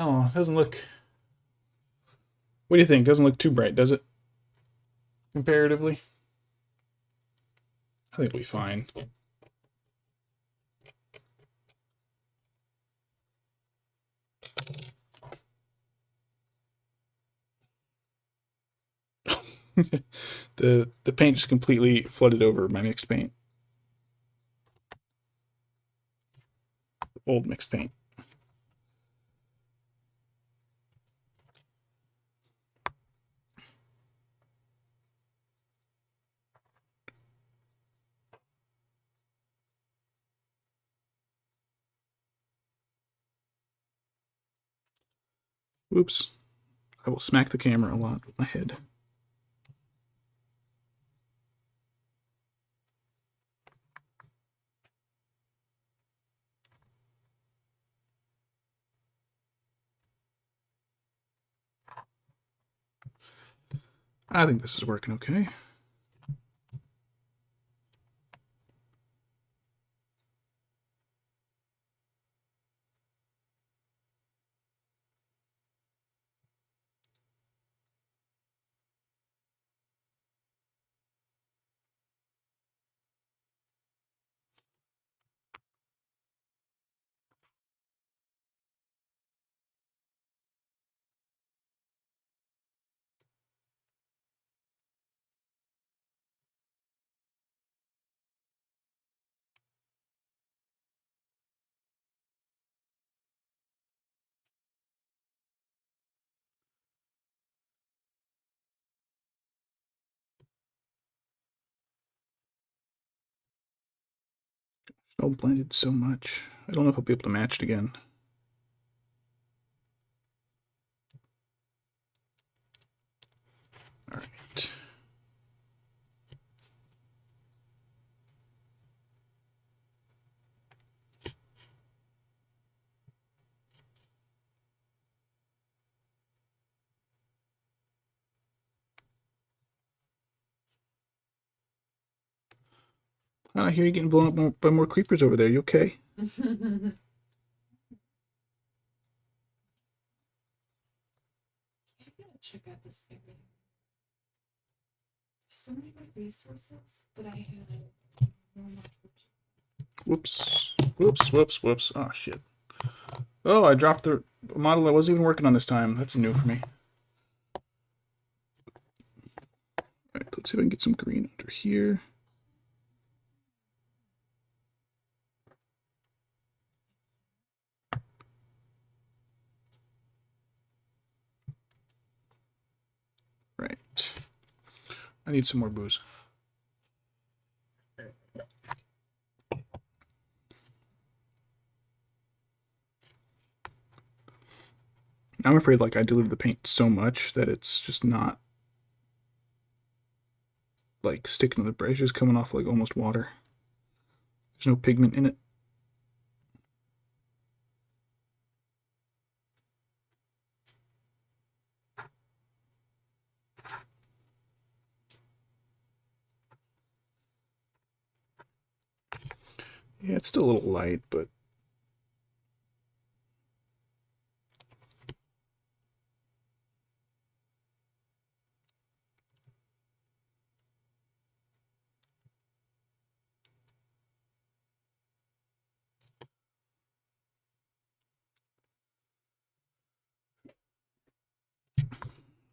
Oh, it doesn't look... What do you think? Doesn't look too bright, does it? Comparatively? I think it'll be fine. The paint just completely flooded over my mixed paint. Old mixed paint. Oops. I will smack the camera a lot with my head. I think this is working okay. All blended so much. I don't know if I'll be able to match it again. All right. I hear you getting blown up by more creepers over there. You okay? I'm gonna check out this area. There's so many good resources, but I have no more. Whoops. Whoops, whoops, whoops. Oh, shit. Oh, I dropped the model I wasn't even working on this time. That's new for me. All right, let's see if I can get some green under here. Right. I need some more booze. I'm afraid like I diluted the paint so much that it's just not like sticking to the brush. It's just coming off like almost water. There's no pigment in it. Yeah, it's still a little light, but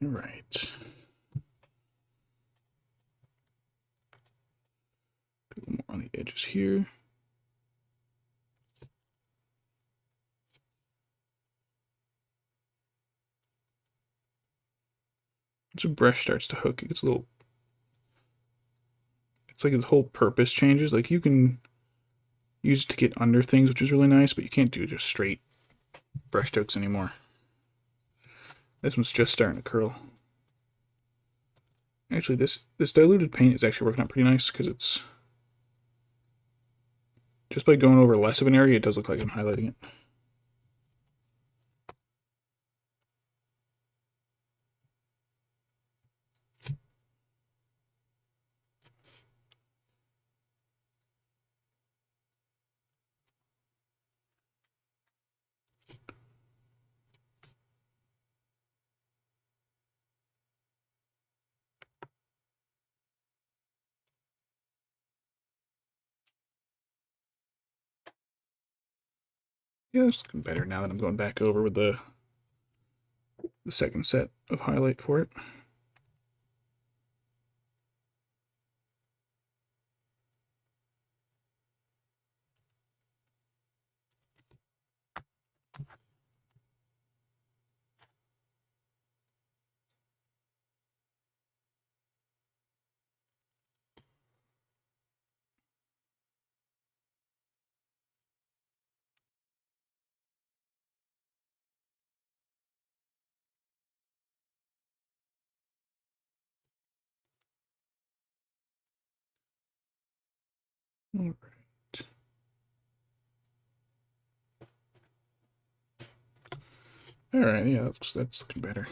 all right. A little more on the edges here. Once a brush starts to hook, it gets a little. It's like its whole purpose changes. Like you can use it to get under things, which is really nice, but you can't do just straight brush strokes anymore. This one's just starting to curl. Actually, this diluted paint is actually working out pretty nice because it's just by going over less of an area, it does look like I'm highlighting it. Yeah, it's looking better now that I'm going back over with the second set of highlight for it. All right. All right, yeah, that's looking better.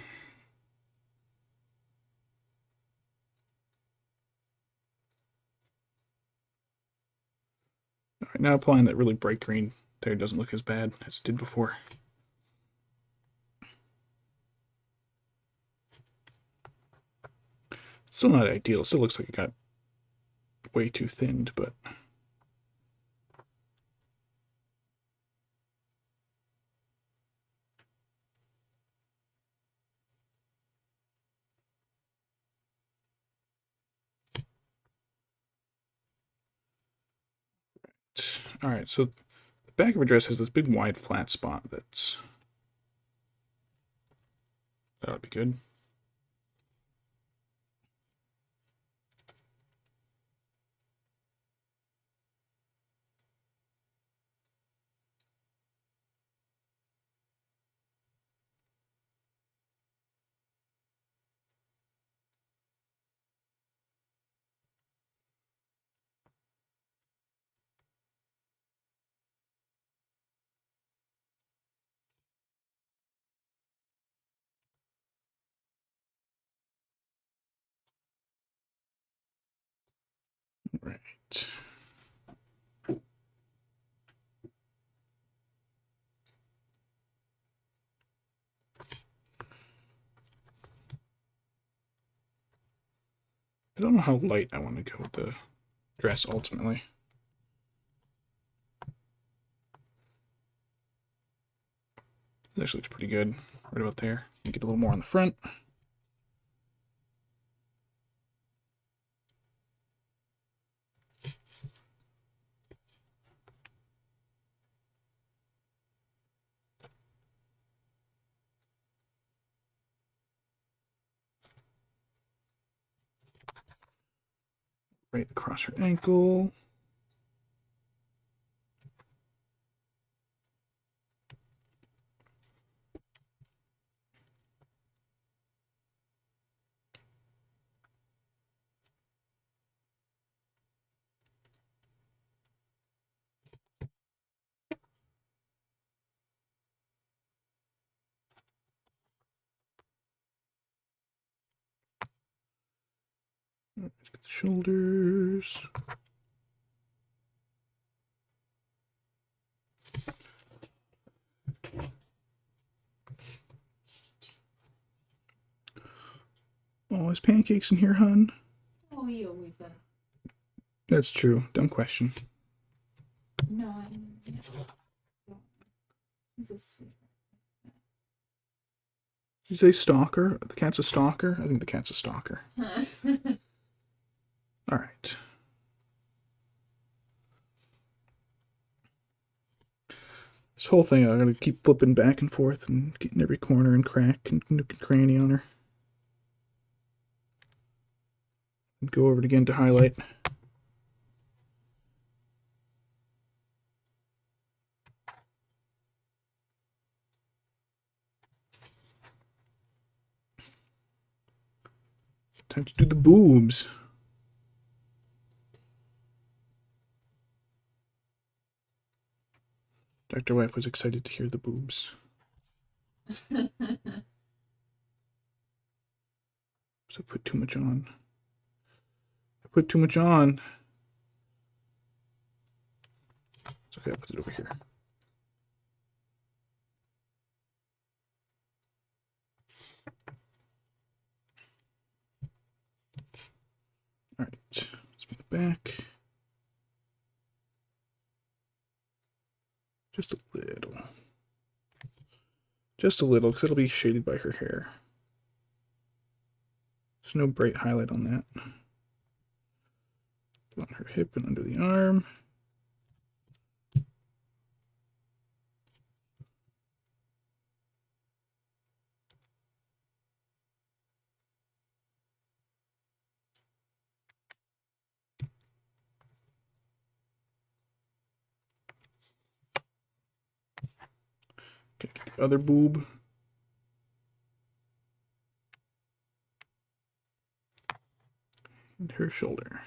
All right, now applying that really bright green there doesn't look as bad as it did before. Still not ideal. It still looks like it got way too thinned, but all right. So the back of her dress has this big wide flat spot that'll be good. Right. I don't know how light I want to go with the dress ultimately. This actually looks pretty good right about there. Get a little more on the front. Right across her ankle. Let's get the shoulders. Oh, is pancakes in here, hun? Oh, you always are. That's true. Dumb question. No, I mean, yeah. So, he's a sweet. Did you say stalker? The cat's a stalker? I think the cat's a stalker. All right. This whole thing, I gotta keep flipping back and forth and getting every corner and crack and nook and cranny on her. And go over it again to highlight. Time to do the boobs. Dr. Wife was excited to hear the boobs. So I put too much on. I put too much on. It's okay, I'll put it over here. All right, let's move it back. Just a little. Just a little, because it'll be shaded by her hair. There's no bright highlight on that. On her hip and under the arm. Okay, get the other boob. And her shoulder.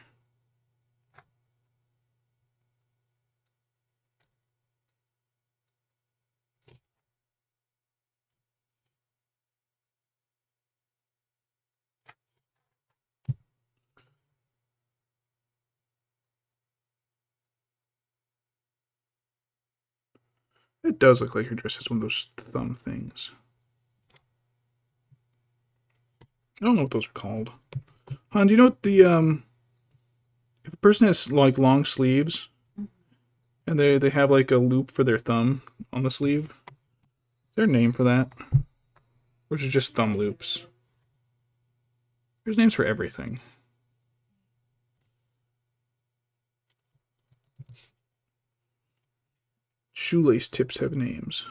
It does look like her dress has one of those thumb things. I don't know what those are called. Han, do you know what the if a person has like long sleeves and they have like a loop for their thumb on the sleeve, is there a name for that? Or is it just thumb loops? There's names for everything. Shoelace tips have names.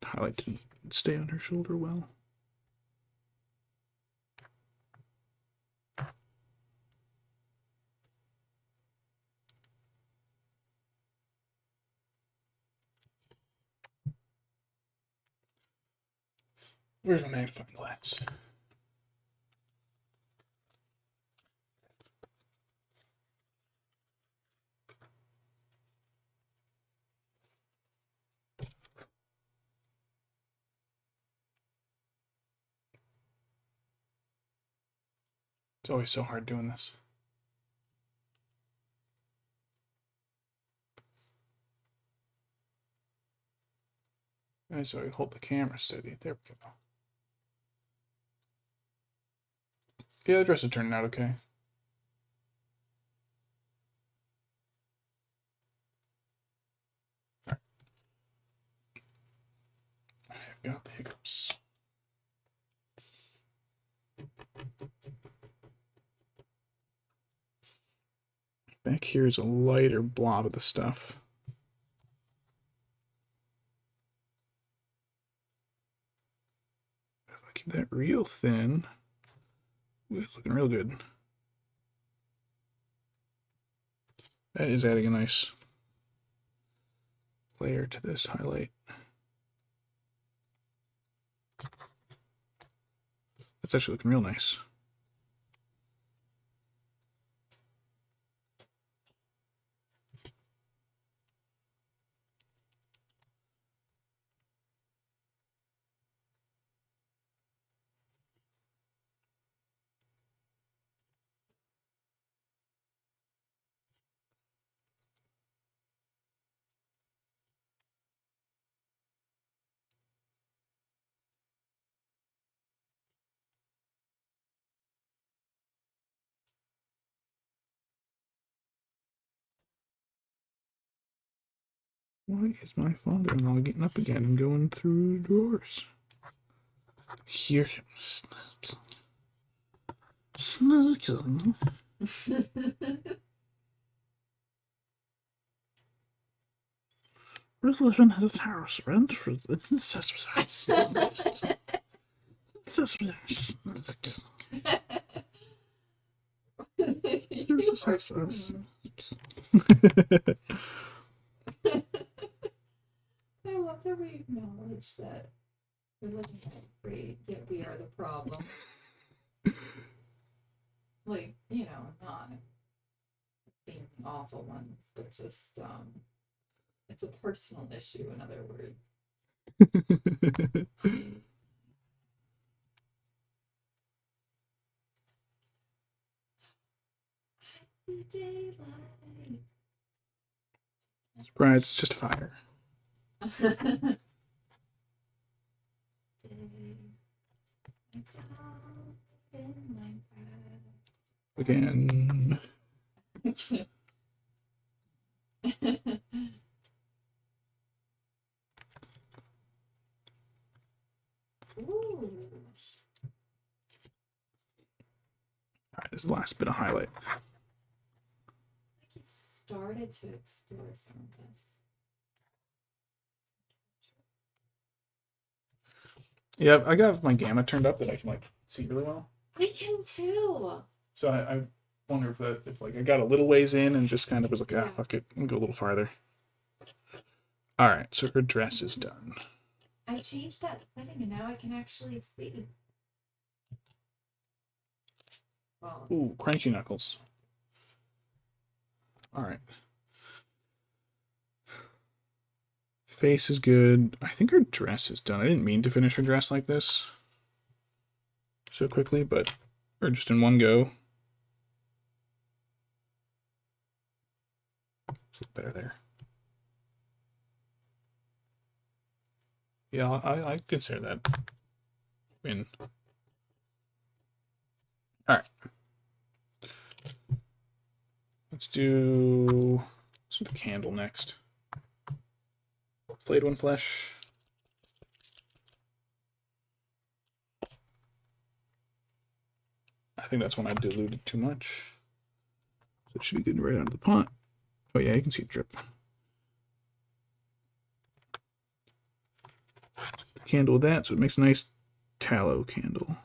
Highlight didn't stay on her shoulder well. Where's my magnifying glass? It's always so hard doing this. And so I hold the camera steady. There we go. Yeah, the dress is turning out okay. Alright. I've got the hiccups. Back here is a lighter blob of the stuff. If I keep that real thin, ooh, it's looking real good. That is adding a nice layer to this highlight. That's actually looking real nice. Why is my father-in-law getting up again and going through drawers? Hear him snuggling. We're living in his house, rent for the necessities. I love that we acknowledge that we're living in a great, yet we are the problem. Like, you know, not being awful ones, but just it's a personal issue, in other words. Daylight. Surprise, it's just fire. Again. Ooh. Alright, this is the last bit of highlight. Like you started to explore some of this. Yeah, I got my gamma turned up that I can like see really well. We can too. So I wonder if like I got a little ways in and just kind of was like, Yeah. fuck it, and go a little farther. All right, so her dress is done. I changed that setting and now I can actually see. Well, Ooh, crunchy knuckles. All right. Face is good. I think her dress is done. I didn't mean to finish her dress like this so quickly, but or just in one go. It's better there. Yeah, I consider that win. All right. Let's do the candle next. Flayed one flesh. I think that's when I diluted too much. So it should be good right out of the pot. Oh yeah, you can see it drip. Candle with that, so it makes a nice tallow candle.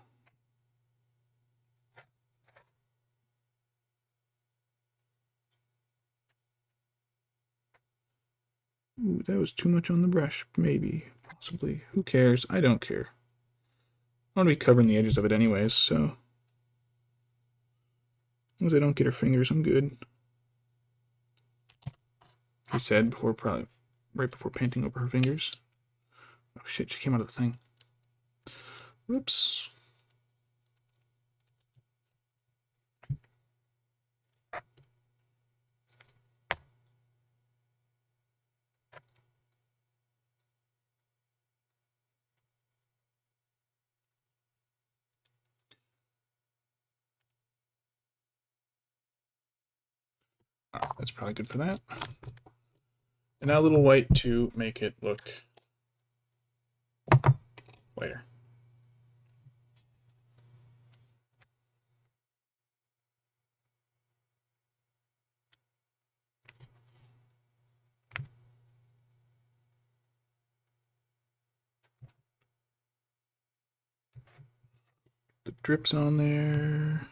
Ooh, that was too much on the brush. Maybe, possibly. Who cares? I don't care. I want to be covering the edges of it anyways, so as long as I don't get her fingers, I'm good. He said before, probably right before painting over her fingers. Oh shit, she came out of the thing. Whoops. Oh, that's probably good for that. And now a little white to make it look whiter. The drips on there.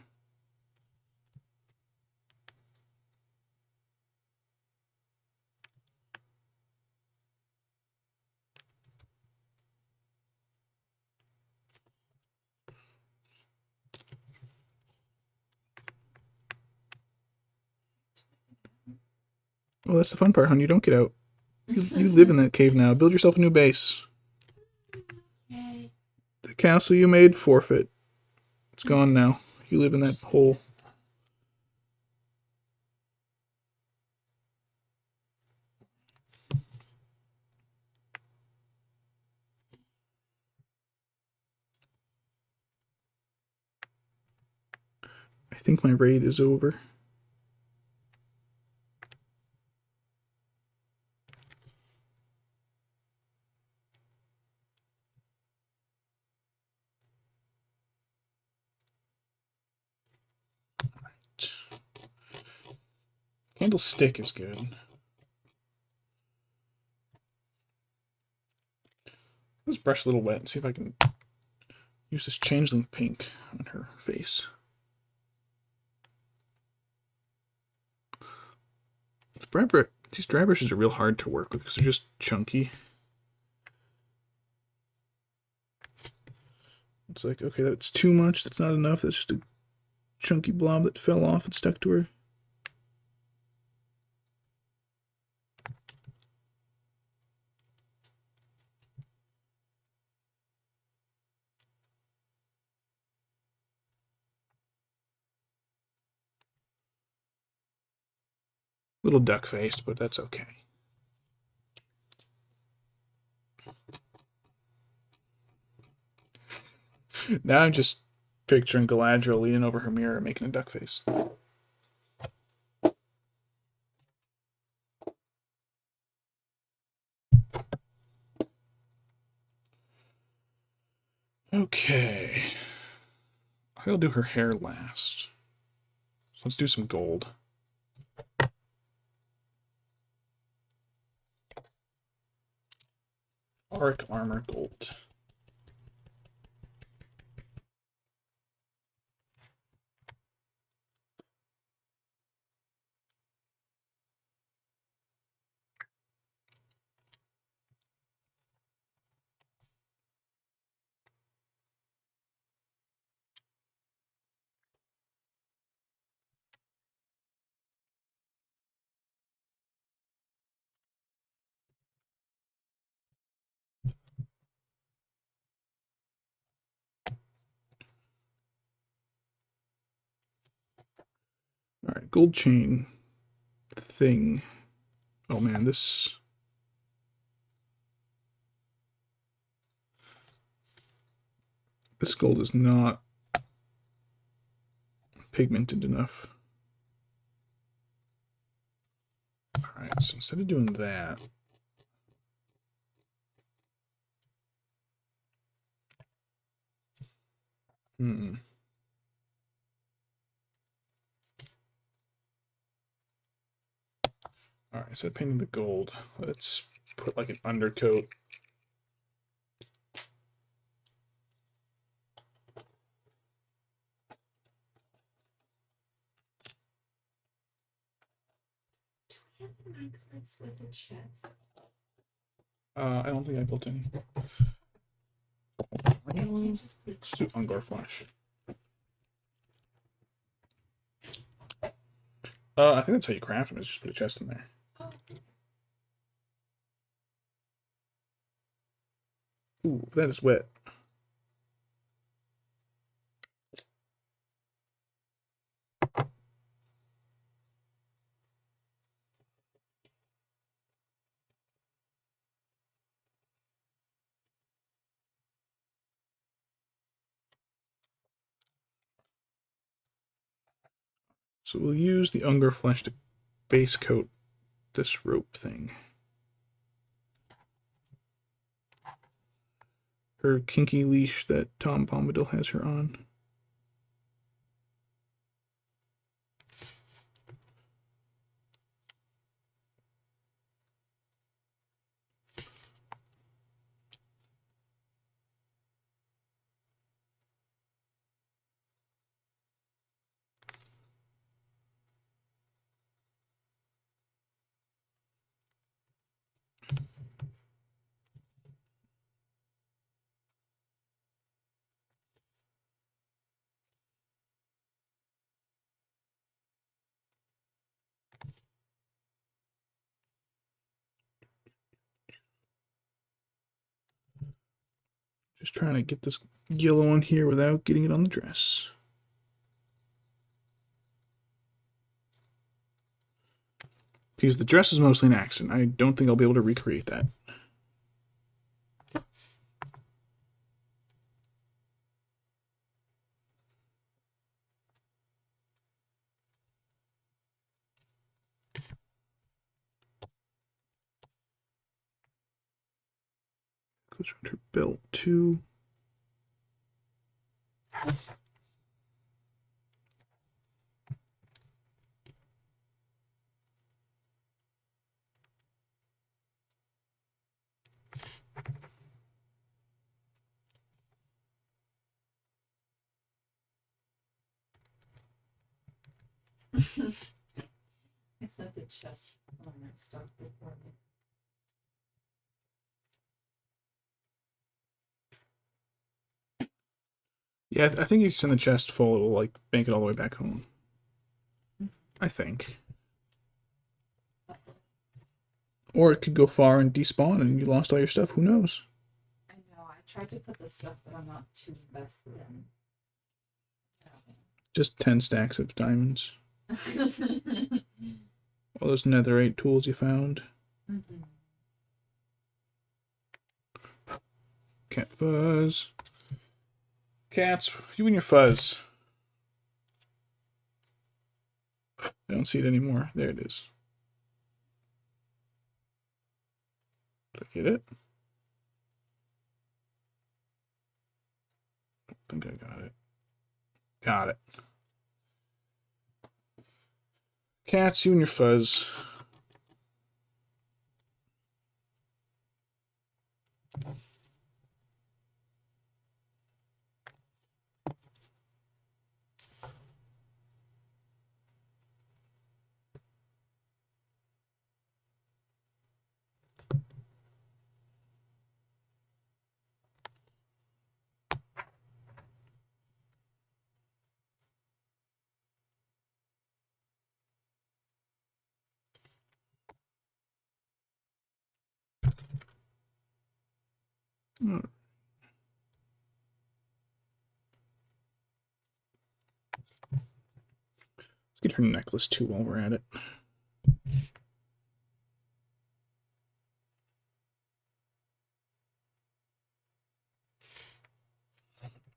Well, that's the fun part, hon. You don't get out. You live in that cave now. Build yourself a new base. Yay. The castle you made, forfeit. It's gone now. You live in that hole. I think my raid is over. Candlestick is good. Let's brush a little wet and see if I can use this changeling pink on her face. These dry brushes are real hard to work with because they're just chunky. It's like, okay, that's too much. That's not enough. That's just a chunky blob that fell off and stuck to her. Little duck-faced, but that's okay. Now I'm just picturing Galadriel leaning over her mirror making a duck face. Okay. I'll do her hair last. So let's do some gold. Arc armor gold. Alright, gold chain thing. Oh man, this gold is not pigmented enough. Alright, so instead of doing that, Alright, so painting the gold, let's put like an undercoat. Do we have the knife that's with the chest? I don't think I built any. Let's do Ungor Flash. I think that's how you craft them, is just put a chest in there. Oh. Ooh, that is wet. So we'll use the Ungor Flesh to base coat this rope thing. Her kinky leash that Tom Bombadil has her on. Just trying to get this yellow on here without getting it on the dress. Because the dress is mostly an accident. I don't think I'll be able to recreate that. Goes around her belt too. I sent the chest on my stuff before me. Yeah, I think if you send the chest full, it'll like bank it all the way back home. I think. Or it could go far and despawn and you lost all your stuff. Who knows? I know. I tried to put the stuff that I'm not too invested in. Just 10 stacks of diamonds. All those netherite tools you found. Mm-hmm. Cat fuzz. Cats, you and your fuzz. I don't see it anymore. There it is. Did I get it? I think I got it. Got it. Cats, you and your fuzz. Let's get her necklace too while we're at it.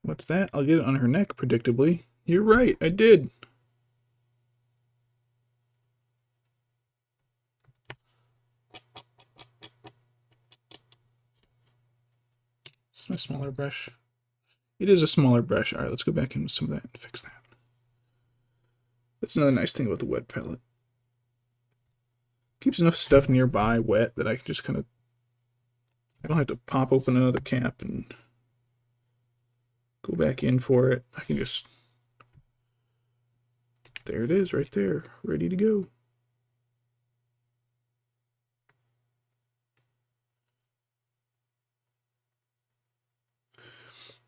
What's that? I'll get it on her neck, predictably. You're right, I did. This is my smaller brush. It is a smaller brush. Alright, let's go back in with some of that and fix that. That's another nice thing about the wet palette. Keeps enough stuff nearby wet that I can just kind of... I don't have to pop open another cap and go back in for it. I can just... There it is, right there. Ready to go.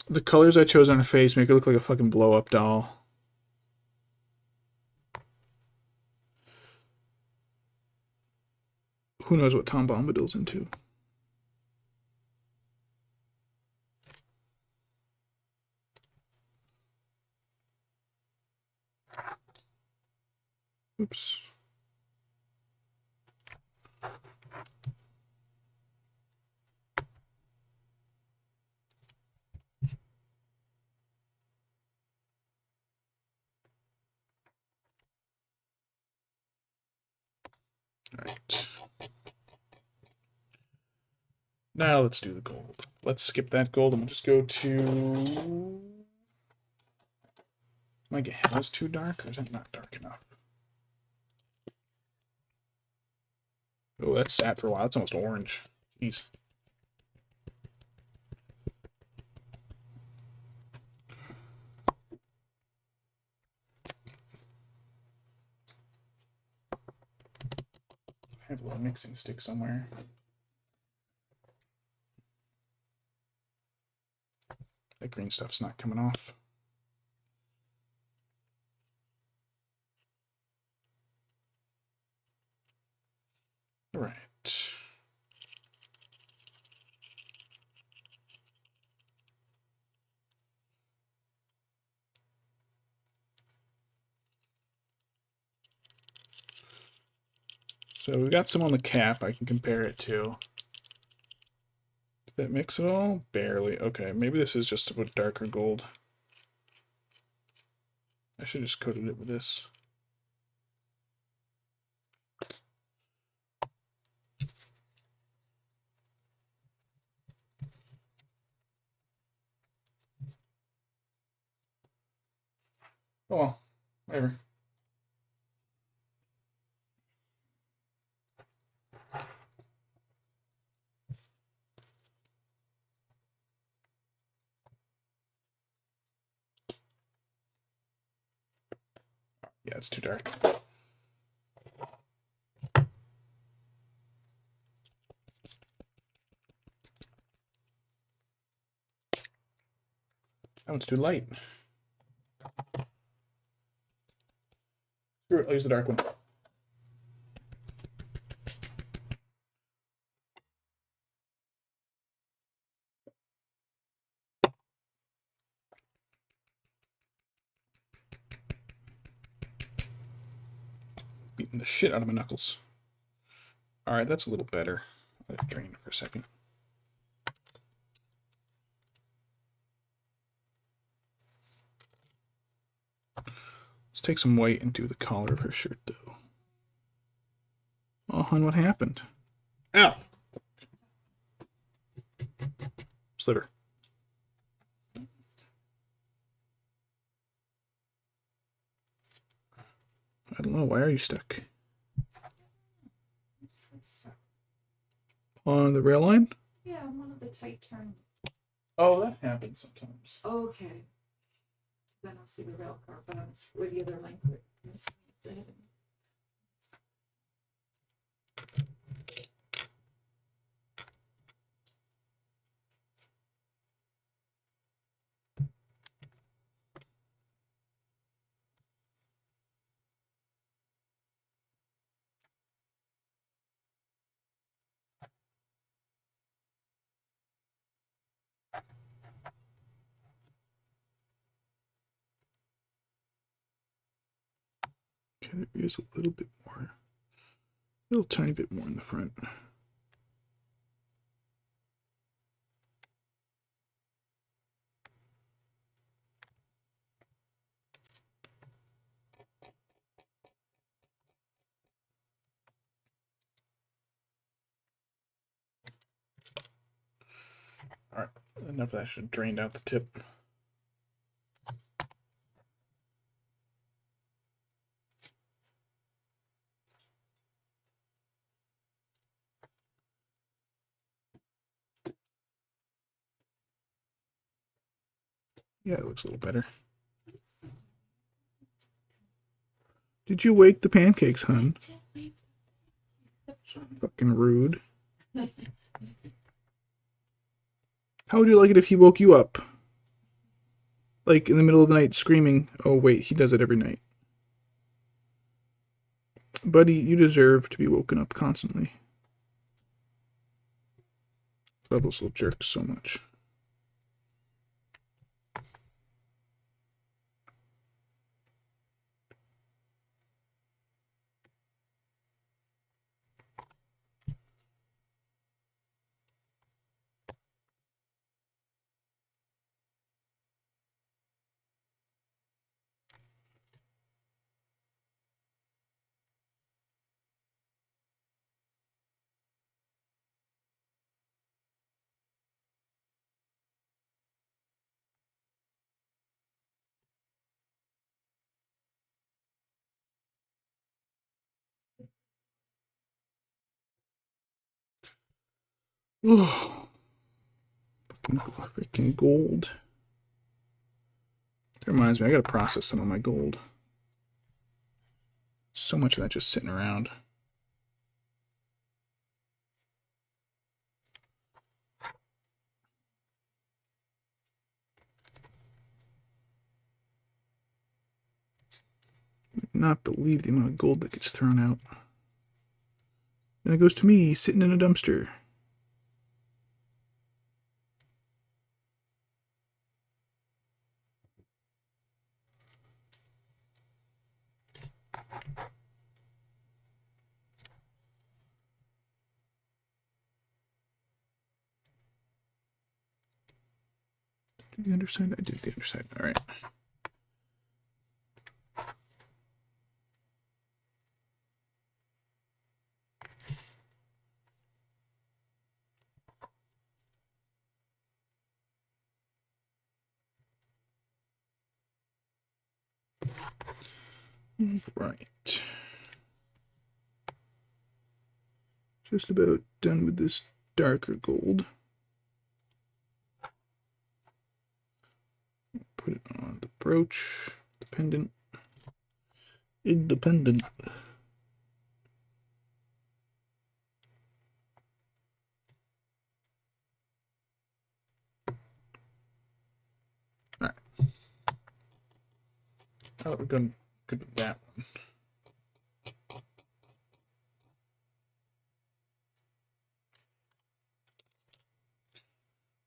The colors I chose on her face make her look like a fucking blow-up doll. Who knows what Tom Bombadil's into? Oops. Alright. Now let's do the gold. Let's skip that gold and we'll just go to... My hand is too dark, or is that not dark enough? Oh, that's sat for a while. It's almost orange. Jeez. I have a little mixing stick somewhere. That green stuff's not coming off. All right. So we got some on the cap I can compare it to. Did that mix at all? Barely. Okay, maybe this is just a bit darker gold. I should have just coated it with this. Oh well, whatever. Yeah, it's too dark. That one's too light. Screw it, I'll use the dark one. Beating the shit out of my knuckles. Alright, that's a little better. Let it drain for a second. Let's take some white and do the collar of her shirt, though. Oh, hon, what happened? Ow! Sliver. I don't know, why are you stuck? On the rail line? Yeah, one of the tight turns. Oh, that happens sometimes. Okay. Then I'll see the rail car, but I'm with the other length. Okay, there is a little bit more. A little tiny bit more in the front. Alright, enough of that should have drained out the tip. Yeah, it looks a little better. Did you wake the pancakes, hun? Fucking rude. How would you like it if he woke you up? Like in the middle of the night screaming. Oh wait, he does it every night. Buddy, you deserve to be woken up constantly. Love those little jerks so much. Oh, freaking gold. That reminds me, I gotta process some of my gold. So much of that just sitting around. I would not believe the amount of gold that gets thrown out. Then it goes to me, sitting in a dumpster. Did the underside? I did the underside. All right. Right. Just about done with this darker gold. Put it on the brooch, the pendant, independent. Alright. Oh, we're good with that one.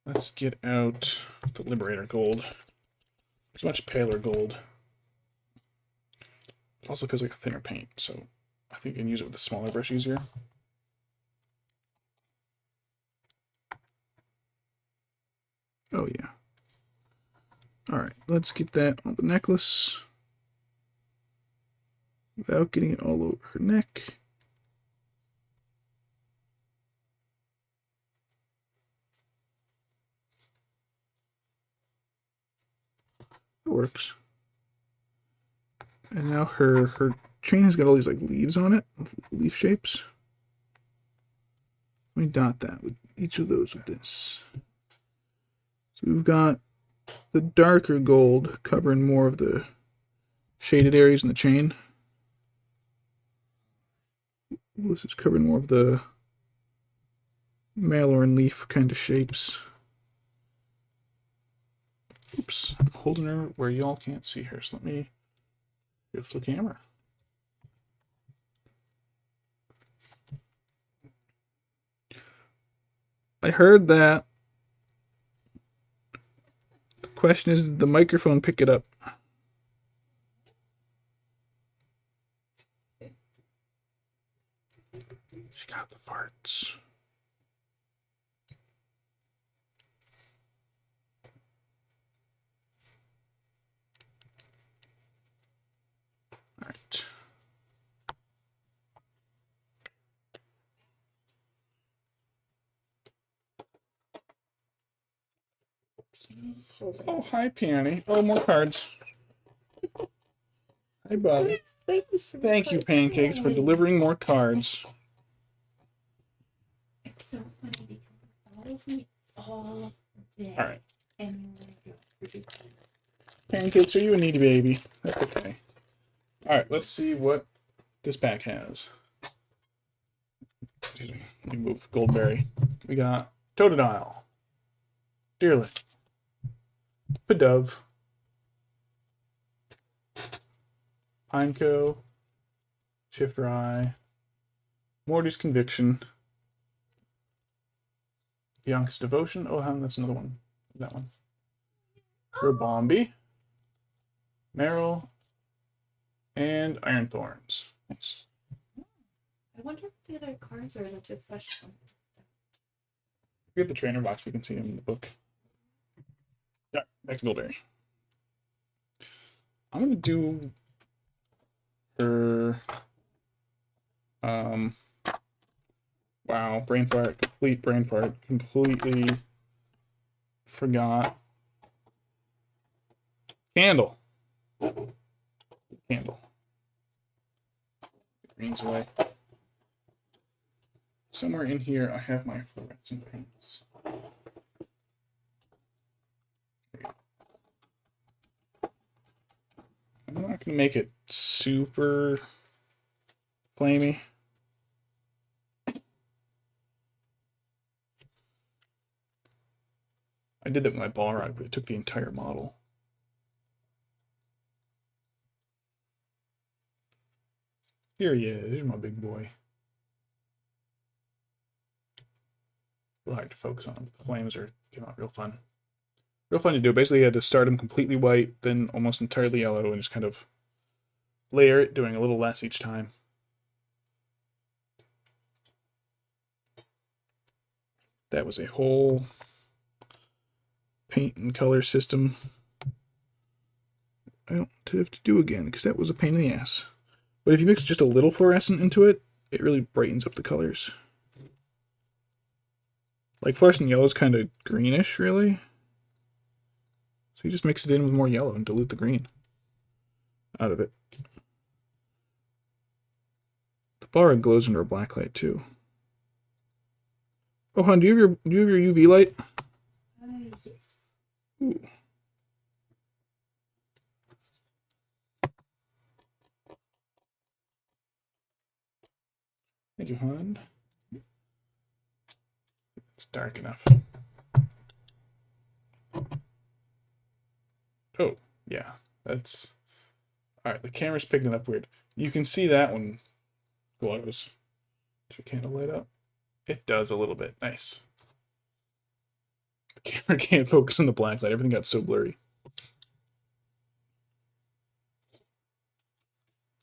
Let's get out the Liberator gold. It's much paler gold. It also feels like a thinner paint, so I think I can use it with a smaller brush easier. Oh yeah. Alright, let's get that on the necklace without getting it all over her neck. It works. And now her chain has got all these like leaves on it, leaf shapes. Let me dot that with each of those with this. So we've got the darker gold covering more of the shaded areas in the chain. This is covering more of the malorn leaf kind of shapes. Oops, I'm holding her where y'all can't see her, so let me shift the camera. I heard that. The question is, did the microphone pick it up? She got the farts. All right. Oh, hi, Peony. Oh, more cards. Hi, bud. Thank you, Pancakes, for delivering more cards. It's so funny because it follows me all day. All right. And Pancakes, are you a needy baby? That's okay. All right, let's see what this pack has. Excuse me. Let me move Goldberry. We got Totodile, Deerlet, Pidove, Pineco, Shifter Eye, Morty's Conviction, Bianca's Devotion. Oh, that's another one. That one. Robombi, Meryl, and Iron Thorns. Nice. I wonder if the other cards are like just special. We have the trainer box. We can see them in the book. Yeah, back to Goldberry. I'm gonna do her. Wow, brain fart. Complete brain fart. Completely forgot. Candle. Candle. Green's away. Somewhere in here, I have my fluorescent paints. I'm not going to make it super flamey. I did that with my ball rod, but it took the entire model. Here he is. Here's my big boy. Real hard to focus on him. The flames came out real fun. Real fun to do. Basically, you had to start him completely white, then almost entirely yellow, and just kind of layer it, doing a little less each time. That was a whole paint and color system I don't have to do again, because that was a pain in the ass. But if you mix just a little fluorescent into it, it really brightens up the colors. Like fluorescent yellow is kind of greenish, really. So you just mix it in with more yellow and dilute the green out of it. The bar glows under a black light too. Oh, hon, do you have your UV light? Yes. Ooh. Thank you, hon. It's dark enough. Oh, yeah, that's... Alright, the camera's picking it up weird. You can see that one glows. Does your candle light up? It does a little bit. Nice. The camera can't focus on the black light. Everything got so blurry.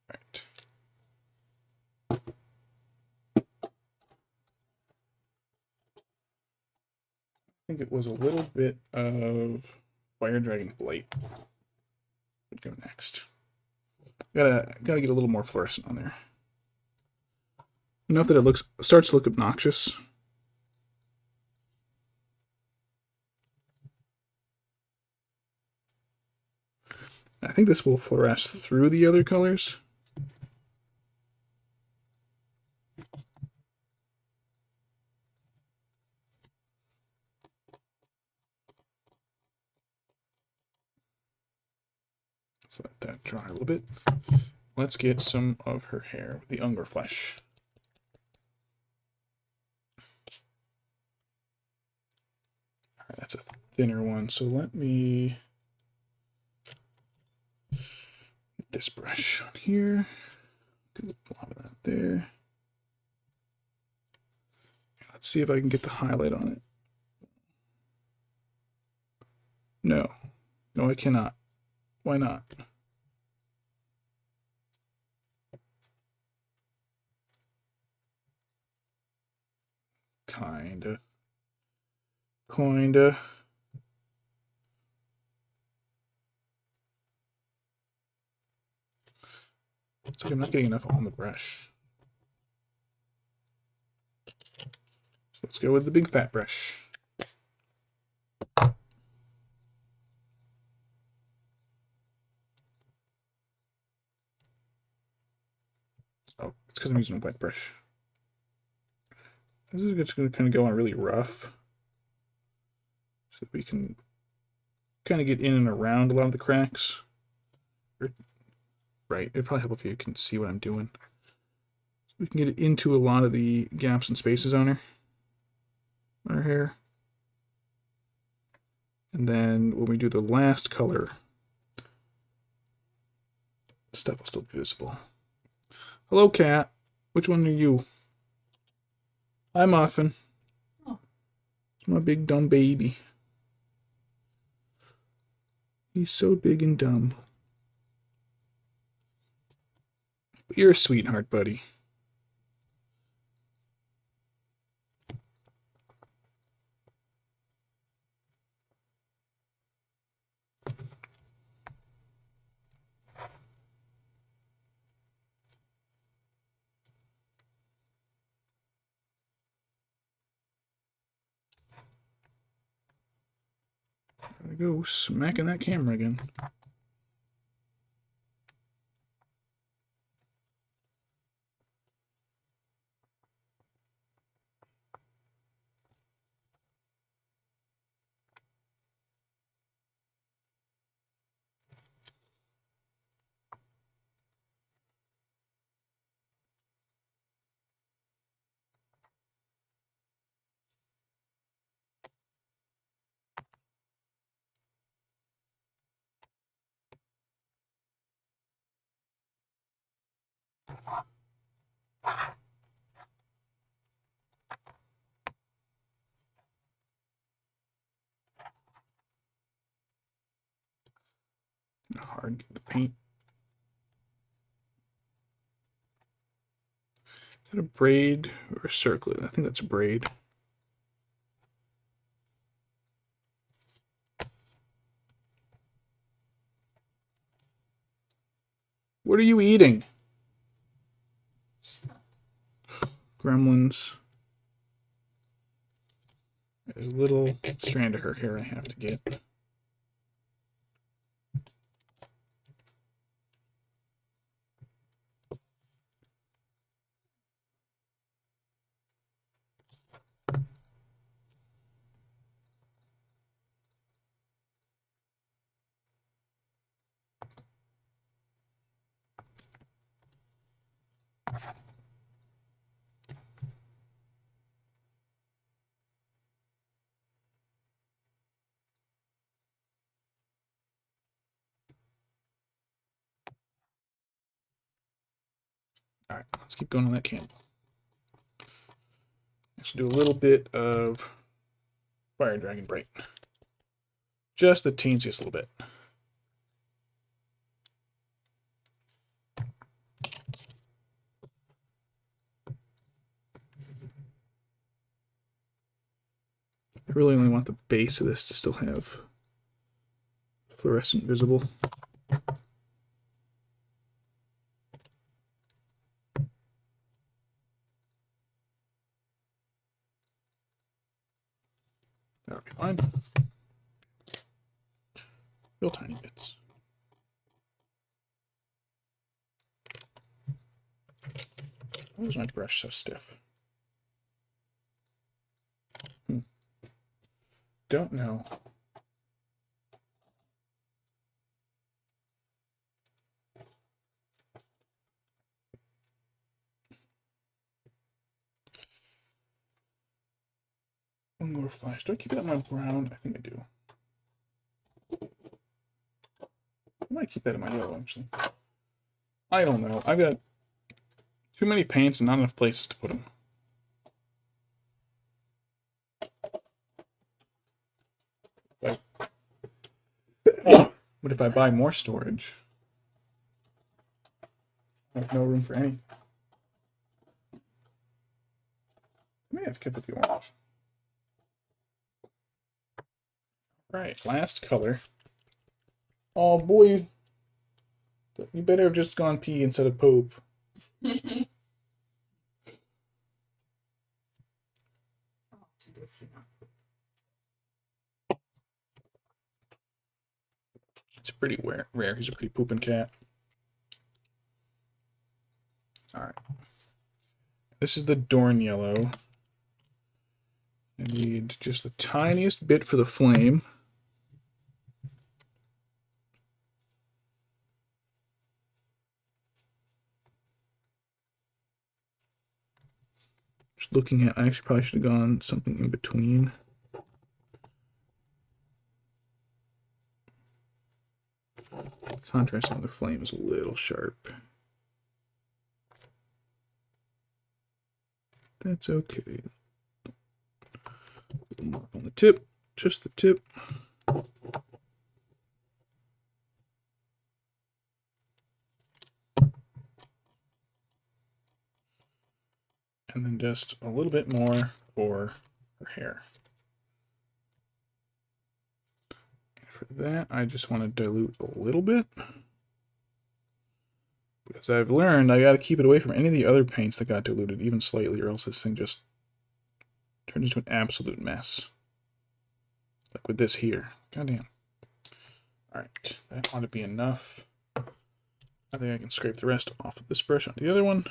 Alright. think it was a little bit of Fire Dragon Blight would go next. Gotta get a little more fluorescent on there. Enough that it starts to look obnoxious. I think this will fluoresce through the other colors. Let's let that dry a little bit. Let's get some of her hair with the Unger flesh. Alright, that's a thinner one, so let me get this brush on here. Get a blob of that there. Let's see if I can get the highlight on it. No. No, I cannot. Why not? Kinda. Looks like I'm not getting enough on the brush. So let's go with the big fat brush. Oh, it's because I'm using a wet brush. This is just going to kind of go on really rough, so that we can kind of get in and around a lot of the cracks. Right, it'd probably help if you can see what I'm doing. So we can get it into a lot of the gaps and spaces on her hair. And then when we do the last color, stuff will still be visible. Hello, cat. Which one are you? Hi, Muffin. Oh. It's my big dumb baby. He's so big and dumb. But you're a sweetheart, buddy. Gotta go smacking that camera again. Hard to get the paint. Is that a braid or a circlet? I think that's a braid. What are you eating? Gremlins. There's a little strand of her hair I have to get. Alright, let's keep going on that candle. Let's do a little bit of Fire Dragon Bright. Just the teensiest little bit. really only want the base of this to still have fluorescent visible. That would be fine. Real tiny bits. Why is my brush so stiff? Don't know. One more flash. Do I keep that in my brown? I think I do. I might keep that in my yellow, actually. I don't know. I've got too many paints and not enough places to put them. But if I buy more storage, I have no room for anything. I may have kept with the orange. Right, last color. Oh boy. You better have just gone P instead of Pope. It's pretty rare. He's a pretty pooping cat. Alright. This is the Dorn Yellow. I need just the tiniest bit for the flame. Just looking at, I actually probably should have gone something in between. Contrast on the flame is a little sharp. That's okay. On the tip, just the tip. And then just a little bit more for her hair. For that, I just want to dilute a little bit. Because I've learned I gotta keep it away from any of the other paints that got diluted, even slightly, or else this thing just turns into an absolute mess. Like with this here. Goddamn. Alright, that ought to be enough. I think I can scrape the rest off of this brush onto the other one.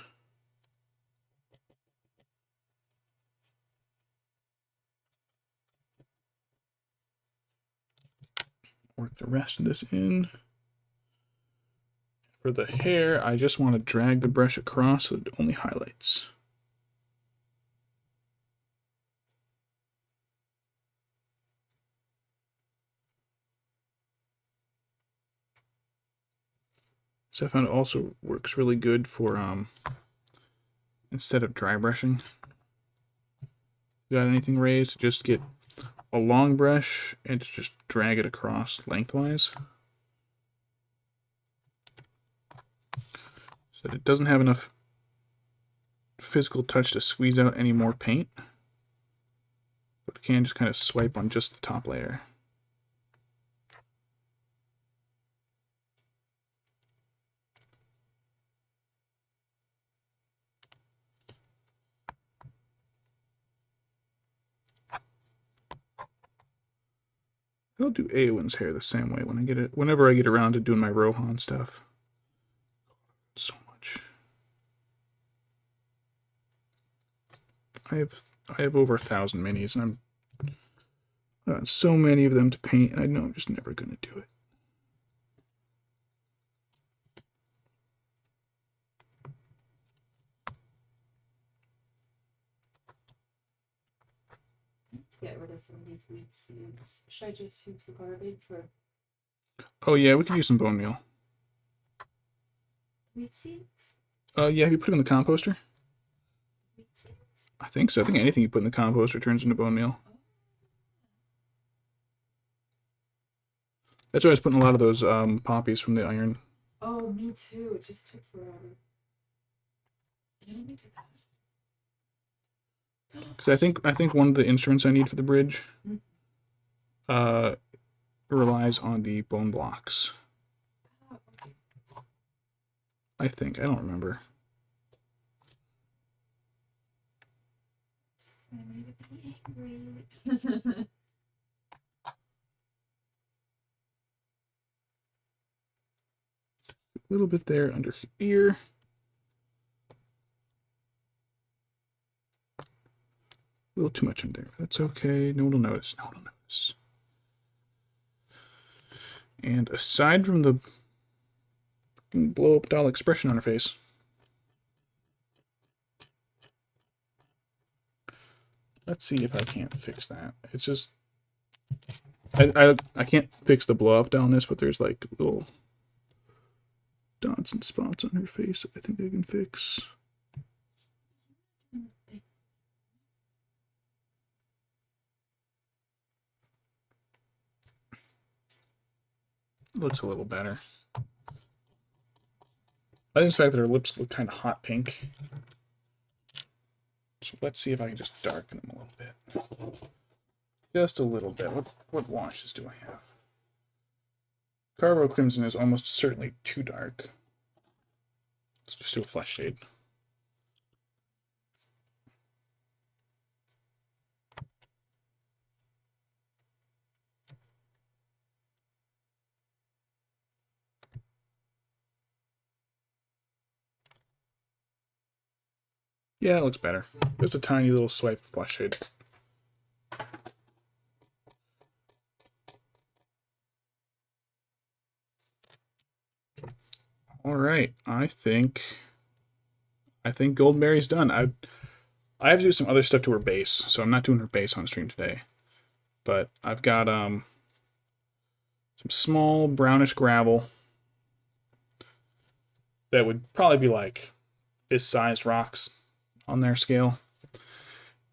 Work the rest of this in. For the hair, I just want to drag the brush across so it only highlights. So I found it also works really good for instead of dry brushing. Got anything raised, just get a long brush and just drag it across lengthwise. So that it doesn't have enough physical touch to squeeze out any more paint. But it can just kind of swipe on just the top layer. I'll do Eowyn's hair the same way whenever I get around to doing my Rohan stuff. So much. I have over 1,000 minis, and I've got so many of them to paint, and I know I'm just never gonna do it. Let's get rid of some of these weed seeds. Should I just use the garbage or Oh yeah, we could use some bone meal. weed seeds? Yeah, have you put them in the composter? Weed seeds? I think so. I think anything you put in the composter turns into bone meal. That's why I was putting a lot of those poppies from the iron. Oh, me too. It just took forever. Yeah, let me do that. Because I think one of the instruments I need for the bridge uh, relies on the bone blocks. I think. I don't remember. A little bit there under her ear. A little too much in there. That's okay. No one will notice. No one will notice. And aside from the blow up doll expression on her face, let's see if I can't fix that. It's just I can't fix the blow up doll in this, but there's like little dots and spots on her face I think I can fix. Looks a little better. I think the fact that her lips look kind of hot pink. So let's see if I can just darken them a little bit. Just a little bit. What washes do I have? Carbo Crimson is almost certainly too dark. Let's just do a flesh shade. Yeah, it looks better. Just a tiny little swipe of flesh shade. All right, I think Goldberry's done. I have to do some other stuff to her base, so I'm not doing her base on stream today. But I've got some small brownish gravel that would probably be like this sized rocks on their scale.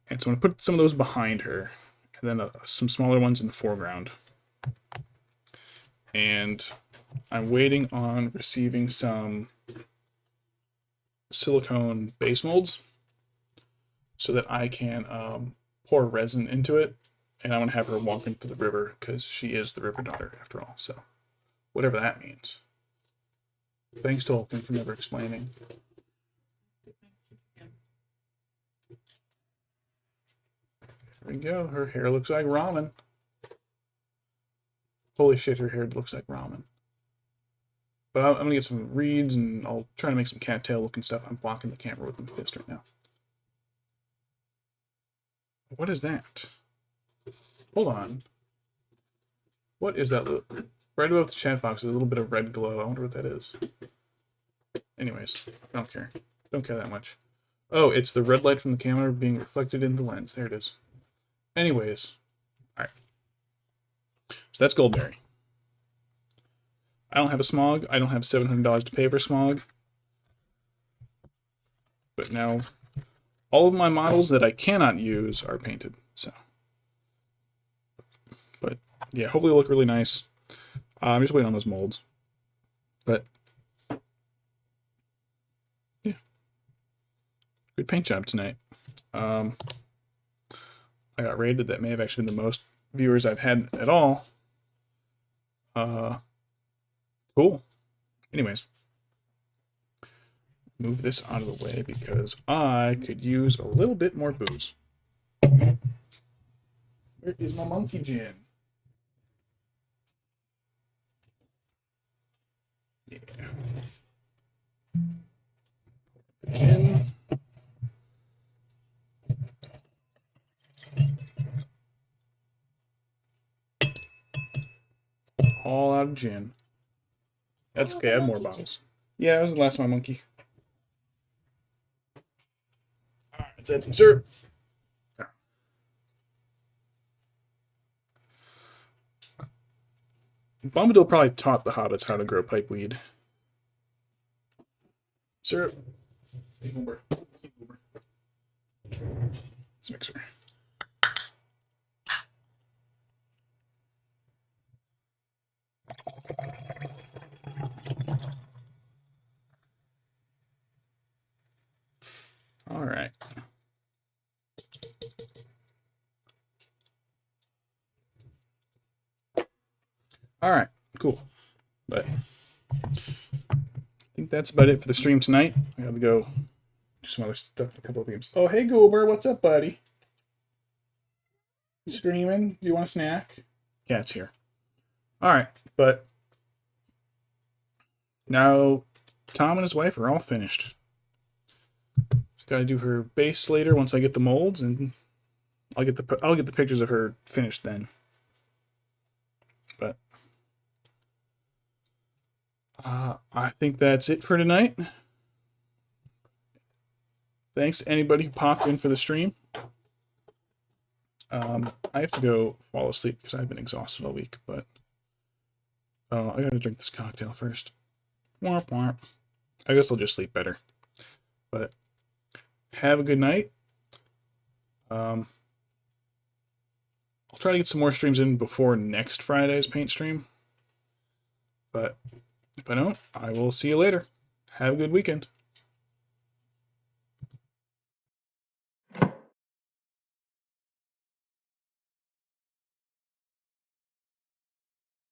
And so I'm going to put some of those behind her, and then some smaller ones in the foreground. And I'm waiting on receiving some silicone base molds so that I can pour resin into it. And I want to have her walk into the river because she is the river daughter after all. So whatever that means. Thanks, Tolkien, for never explaining. There we go. Her hair looks like ramen. Holy shit, her hair looks like ramen. But I'm going to get some reeds and I'll try to make some cattail looking stuff. I'm blocking the camera with my fist right now. What is that? Hold on. What is that? Right above the chat box is a little bit of red glow. I wonder what that is. Anyways, I don't care. Don't care that much. Oh, it's the red light from the camera being reflected in the lens. There it is. Anyways. Alright. So that's Goldberry. I don't have a smog. I don't have $700 to pay for smog. But now, all of my models that I cannot use are painted. So, but yeah, hopefully it'll look really nice. I'm just waiting on those molds. But yeah, good paint job tonight. I got rated. That may have actually been the most viewers I've had at all. Cool. Anyways, move this out of the way because I could use a little bit more booze. Where is my monkey gin? Yeah. Gin. All out of gin. That's okay, I have more bottles. Yeah, that was the last of my monkey. Alright, let's add some syrup. Bombadil probably taught the hobbits how to grow pipeweed. Syrup. This mixer. All right. All right, cool. But I think that's about it for the stream tonight. I gotta go do some other stuff, a couple of games. Oh, hey, Goober, what's up, buddy? You streaming? Do you want a snack? Cat's here. All right, but now Tom and his wife are all finished. Got to do her base later once I get the molds, and I'll get the pictures of her finished then. But I think that's it for tonight. Thanks to anybody who popped in for the stream. I have to go fall asleep because I've been exhausted all week, but I gotta drink this cocktail first. Womp womp. I guess I'll just sleep better. But have a good night. I'll try to get some more streams in before next Friday's paint stream. But if I don't, I will see you later. Have a good weekend.